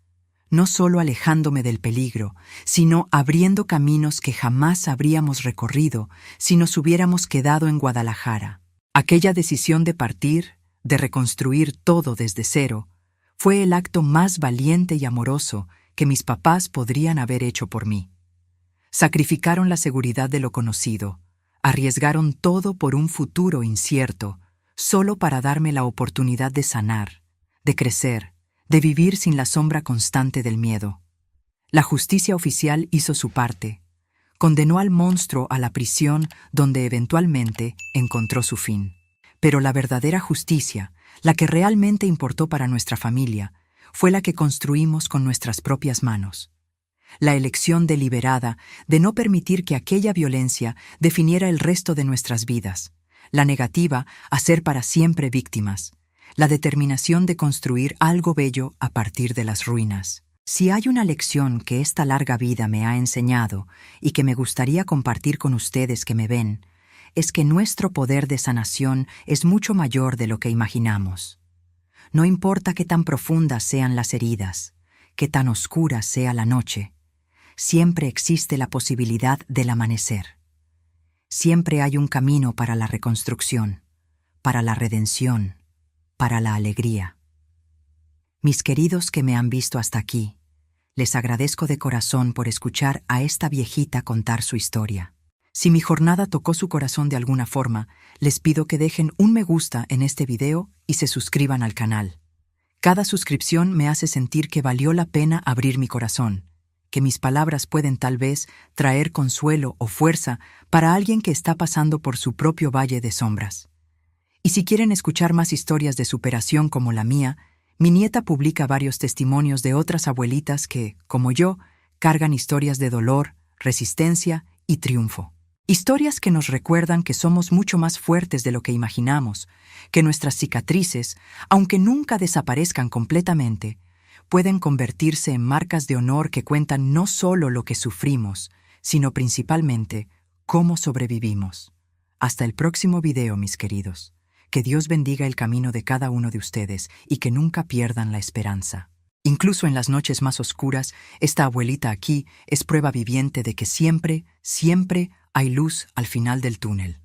no solo alejándome del peligro, sino abriendo caminos que jamás habríamos recorrido si nos hubiéramos quedado en Guadalajara. Aquella decisión de partir, de reconstruir todo desde cero, fue el acto más valiente y amoroso que mis papás podrían haber hecho por mí. Sacrificaron la seguridad de lo conocido, arriesgaron todo por un futuro incierto, solo para darme la oportunidad de sanar, de crecer, de vivir sin la sombra constante del miedo. La justicia oficial hizo su parte, condenó al monstruo a la prisión donde eventualmente encontró su fin. Pero la verdadera justicia, la que realmente importó para nuestra familia, fue la que construimos con nuestras propias manos. La elección deliberada de no permitir que aquella violencia definiera el resto de nuestras vidas, la negativa a ser para siempre víctimas, la determinación de construir algo bello a partir de las ruinas. Si hay una lección que esta larga vida me ha enseñado y que me gustaría compartir con ustedes que me ven, es que nuestro poder de sanación es mucho mayor de lo que imaginamos. No importa qué tan profundas sean las heridas, qué tan oscura sea la noche, siempre existe la posibilidad del amanecer. Siempre hay un camino para la reconstrucción, para la redención, para la alegría. Mis queridos que me han visto hasta aquí, les agradezco de corazón por escuchar a esta viejita contar su historia. Si mi jornada tocó su corazón de alguna forma, les pido que dejen un me gusta en este video y se suscriban al canal. Cada suscripción me hace sentir que valió la pena abrir mi corazón, que mis palabras pueden tal vez traer consuelo o fuerza para alguien que está pasando por su propio valle de sombras. Y si quieren escuchar más historias de superación como la mía, mi nieta publica varios testimonios de otras abuelitas que, como yo, cargan historias de dolor, resistencia y triunfo. Historias que nos recuerdan que somos mucho más fuertes de lo que imaginamos, que nuestras cicatrices, aunque nunca desaparezcan completamente, pueden convertirse en marcas de honor que cuentan no solo lo que sufrimos, sino principalmente cómo sobrevivimos. Hasta el próximo video, mis queridos. Que Dios bendiga el camino de cada uno de ustedes y que nunca pierdan la esperanza. Incluso en las noches más oscuras, esta abuelita aquí es prueba viviente de que siempre, siempre hay luz al final del túnel.